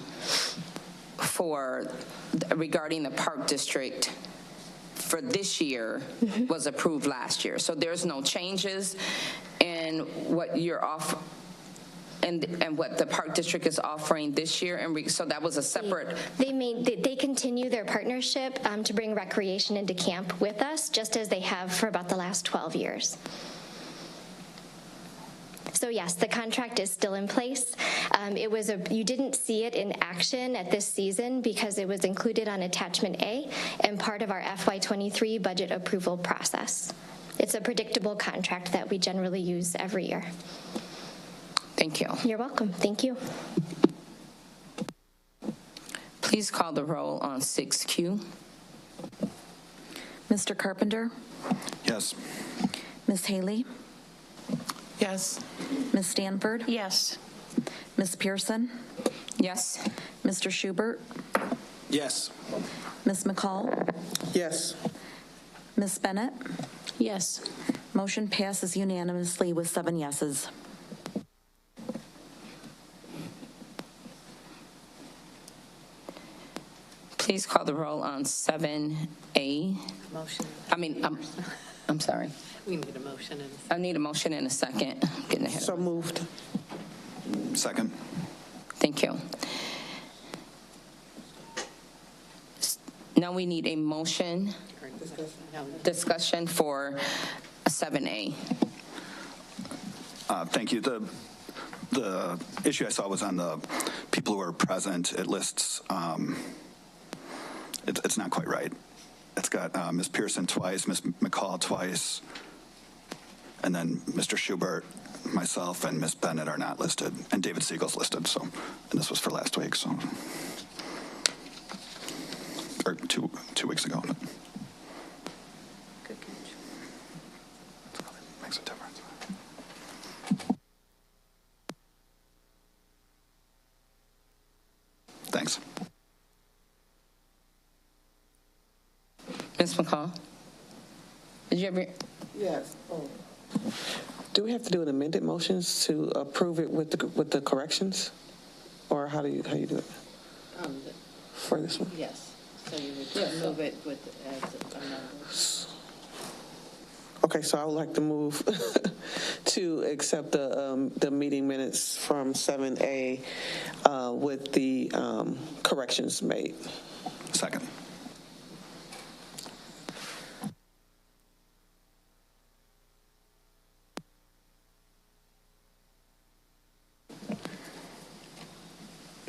regarding the Park District for this year was approved last year. So there's no changes in what you're off and what the Park District is offering this year, and so that was a separate. They continue their partnership to bring recreation into camp with us, just as they have for about the last 12 years. So yes, the contract is still in place. You didn't see it in action at this season because it was included on Attachment A and part of our FY23 budget approval process. It's a predictable contract that we generally use every year. Thank you. You're welcome. Thank you. Please call the roll on 6Q. Mr. Carpenter? Yes. Ms. Haley? Yes. Ms. Stanford? Yes. Ms. Pearson? Yes. Mr. Schubert? Yes. Ms. McCall? Yes. Ms. Bennett? Yes. Motion passes unanimously with 7 yeses. Please call the roll on 7A. Motion. I'm sorry. We need a motion. I need a motion in a second. I'm getting ahead So moved. Second. Thank you. Now we need a motion, discussion for 7A. Thank you. The issue I saw was on the people who are present. It lists, it's not quite right. It's got Ms. Pearson twice, Ms. McCall twice, and then Mr. Schubert, myself, and Ms. Bennett are not listed, and David Siegel's listed. So, and this was for last week, so, or two weeks ago. But. Good catch. Makes a difference. Thanks. Ms. McCall, did you ever? Yes. Oh. Do we have to do an amended motions to approve it with the corrections, or how do you do it for this one? Yes. So you would move it with as amended. Okay, so I would like to move to accept the meeting minutes from 7A with the corrections made. Second.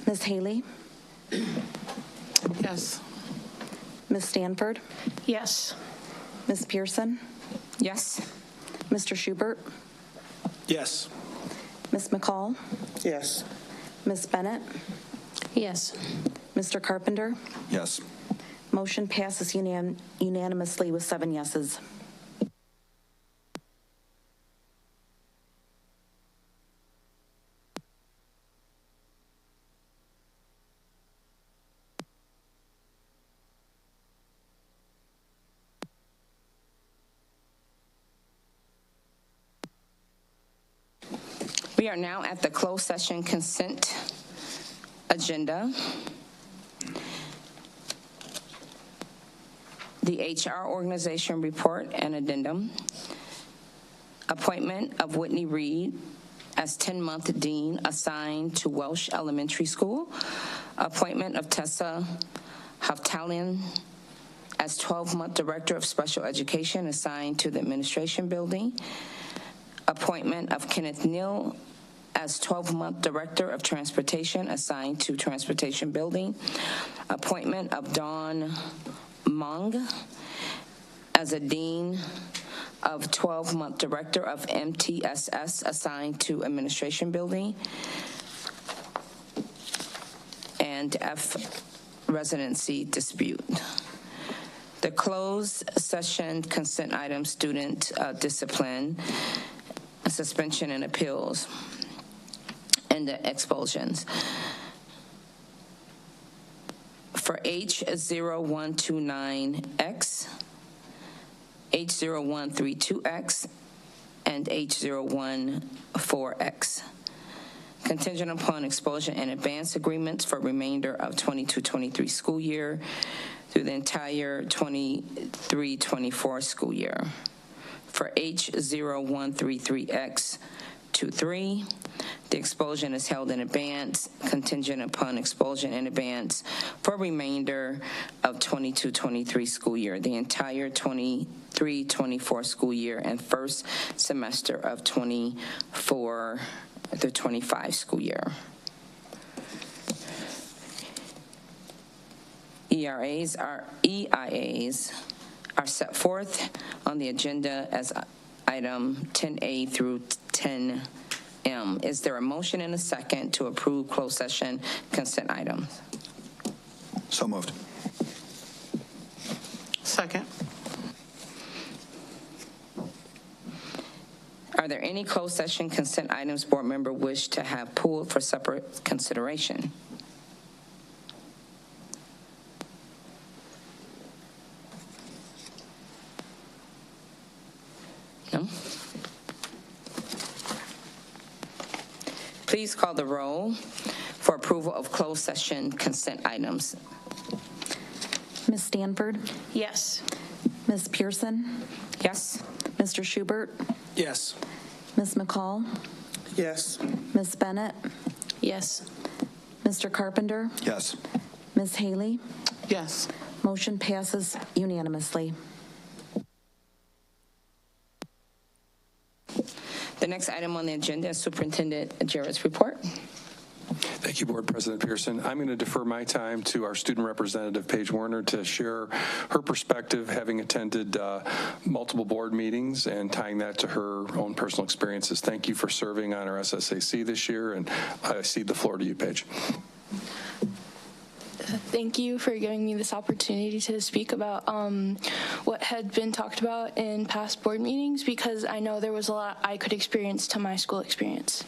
Ms. Haley? Yes. Ms. Stanford? Yes. Ms. Pearson? Yes. Mr. Schubert? Yes. Ms. McCall? Yes. Ms. Bennett? Yes. Mr. Carpenter? Yes. Motion passes unanimously with 7 yeses. We are now at the closed session consent agenda. The HR organization report and addendum. Appointment of Whitney Reed as 10-month dean assigned to Welsh Elementary School. Appointment of Tessa Haftalian as 12-month Director of Special Education assigned to the Administration Building. Appointment of Kenneth Neal as 12-month Director of Transportation assigned to Transportation Building. Appointment of Dawn Mong as a Dean of 12-month Director of MTSS assigned to Administration Building. And F, residency dispute. The closed session consent item, student discipline, suspension and appeals, and the expulsions. For H0129X, H0132X, and H014X. Contingent upon expulsion and advance agreements for remainder of 22-23 school year through the entire 23-24 school year. For H0133X 23, the expulsion is held in advance, contingent upon expulsion in advance for remainder of 22-23 school year, the entire 23-24 school year, and first semester of 24 the 25 school year. EIAs are set forth on the agenda as item 10A through 10M. Is there a motion and a second to approve closed session consent items? So moved. Second. Are there any closed session consent items board member wish to have pulled for separate consideration? No? Please call the roll for approval of closed session consent items. Ms. Stanford? Yes. Ms. Pearson? Yes. Mr. Schubert? Yes. Ms. McCall? Yes. Ms. Bennett? Yes. Mr. Carpenter? Yes. Ms. Haley? Yes. Motion passes unanimously. The next item on the agenda is Superintendent Jarrett's report. Thank you, Board President Pearson. I'm going to defer my time to our student representative, Paige Warner, to share her perspective, having attended multiple board meetings and tying that to her own personal experiences. Thank you for serving on our SSAC this year, and I cede the floor to you, Paige. Thank you for giving me this opportunity to speak about what had been talked about in past board meetings, because I know there was a lot I could experience to my school experience.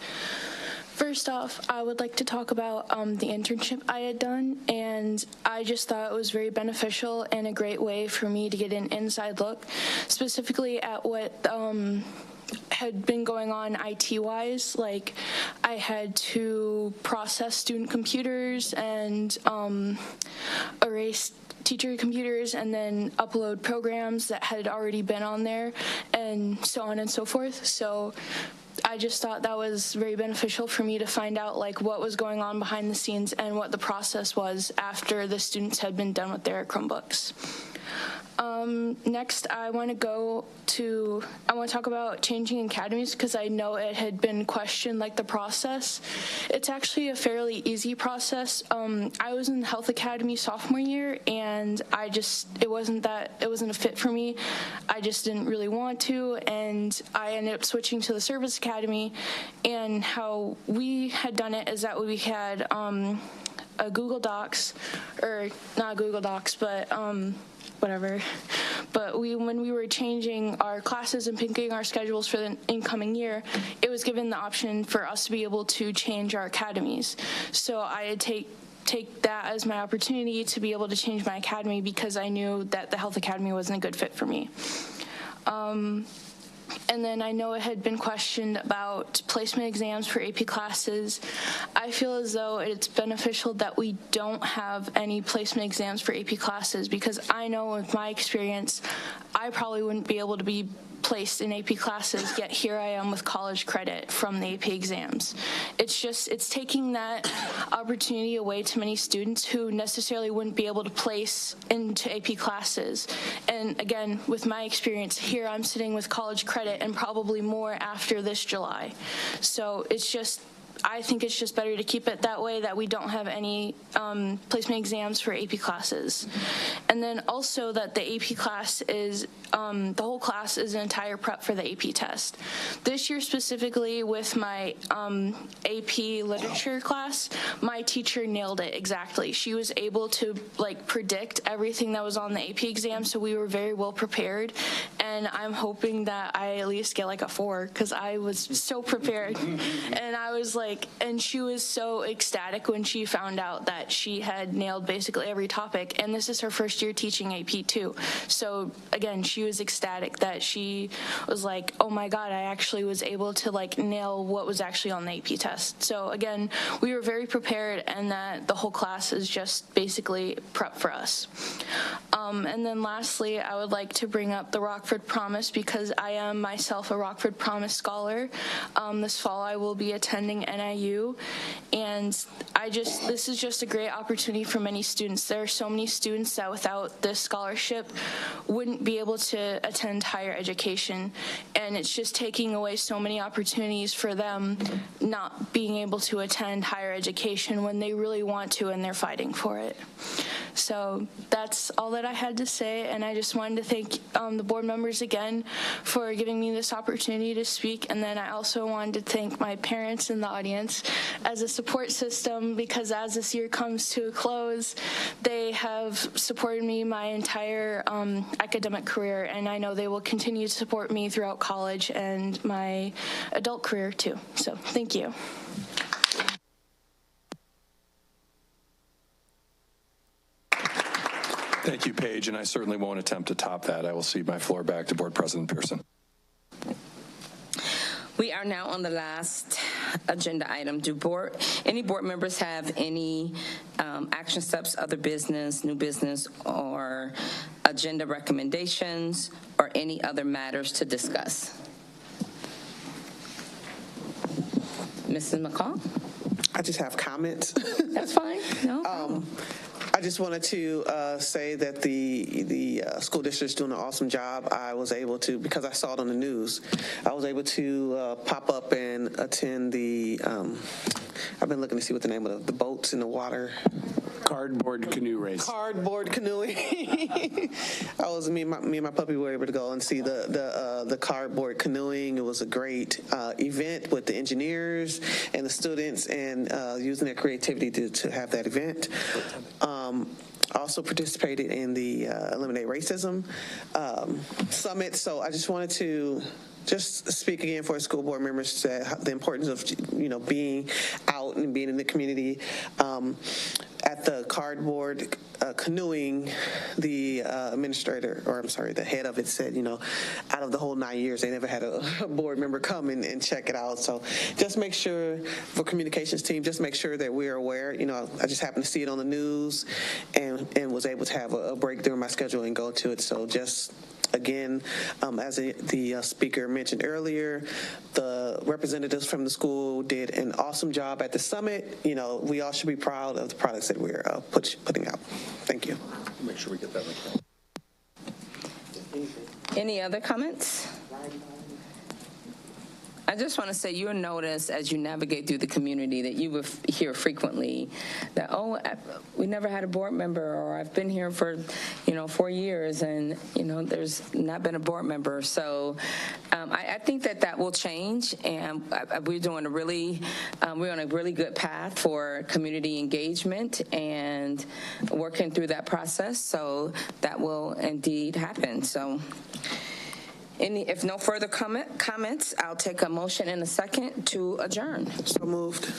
First off, I would like to talk about the internship I had done, and I just thought it was very beneficial and a great way for me to get an inside look, specifically at what had been going on IT-wise. Like, I had to process student computers and erase teacher computers and then upload programs that had already been on there, and so on and so forth. So I just thought that was very beneficial for me to find out like what was going on behind the scenes and what the process was after the students had been done with their Chromebooks. Next, I want to talk about changing academies, because I know it had been questioned, like the process. It's actually a fairly easy process. I was in the Health Academy sophomore year, and it wasn't a fit for me. I just didn't really want to, and I ended up switching to the Service Academy. And how we had done it is that we had a Google Docs, or not Google Docs, but whatever. But when we were changing our classes and picking our schedules for the incoming year, it was given the option for us to be able to change our academies. So I had take that as my opportunity to be able to change my academy, because I knew that the Health Academy wasn't a good fit for me. And then I know it had been questioned about placement exams for AP classes. I feel as though it's beneficial that we don't have any placement exams for AP classes, because I know with my experience, I probably wouldn't be able to be placed in AP classes, yet here I am with college credit from the AP exams. It's taking that opportunity away to many students who necessarily wouldn't be able to place into AP classes. And again, with my experience here, I'm sitting with college credit and probably more after this July. So I think it's just better to keep it that way, that we don't have any placement exams for AP classes. And then also that the AP class is, the whole class is an entire prep for the AP test. This year specifically with my AP literature class, my teacher nailed it exactly. She was able to predict everything that was on the AP exam, so we were very well prepared. And I'm hoping that I at least get a 4, because I was so prepared. And I was and she was so ecstatic when she found out that she had nailed basically every topic. And this is her first year teaching AP too. So again, she was ecstatic that she was like, oh my God, I actually was able to nail what was actually on the AP test. So again, we were very prepared, and that the whole class is just basically prep for us. And then lastly, I would like to bring up the Rockford Promise, because I am myself a Rockford Promise scholar. This fall I will be attending NIU, and this is just a great opportunity for many students. There are so many students that without this scholarship wouldn't be able to attend higher education, and it's just taking away so many opportunities for them not being able to attend higher education when they really want to and they're fighting for it. So that's all that I had to say, and I just wanted to thank the board members again for giving me this opportunity to speak, and then I also wanted to thank my parents in the audience as a support system, because as this year comes to a close, they have supported me my entire academic career, and I know they will continue to support me throughout college and my adult career too. So thank you. Thank you, Paige, and I certainly won't attempt to top that. I will cede my floor back to Board President Pearson. We are now on the last agenda item. Any board members have any action steps, other business, new business, or agenda recommendations, or any other matters to discuss? Mrs. McCall? I just have comments. That's fine. No. I just wanted to say that the school district is doing an awesome job. I was able to, because I saw it on the news, I was able to pop up and attend the, I've been looking to see what the name of the boats in the water. Cardboard canoe race. Cardboard canoeing. Me and my puppy were able to go and see the cardboard canoeing. It was a great event with the engineers and the students, and using their creativity to have that event. Also participated in the Eliminate Racism Summit. So I just wanted to speak again for school board members to the importance of being out and being in the community. At the cardboard canoeing, the the head of it said, out of the whole 9 years, they never had a board member come and check it out. So just make sure, for communications team, just make sure that we're aware. I just happened to see it on the news and was able to have a break during my schedule and go to it. So just, again, as the speaker mentioned earlier, the representatives from the school did an awesome job at the summit. We all should be proud of the products that we're putting out. Thank you. Make sure we get that right. Any other comments? I just want to say you'll notice as you navigate through the community that you will hear frequently that, oh, we never had a board member, or I've been here for, 4 years and, there's not been a board member. So I think that will change, and we're on a really good path for community engagement and working through that process. So that will indeed happen. So. If no further comments, I'll take a motion in a second to adjourn. So moved.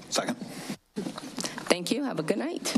Second. Thank you. Have a good night.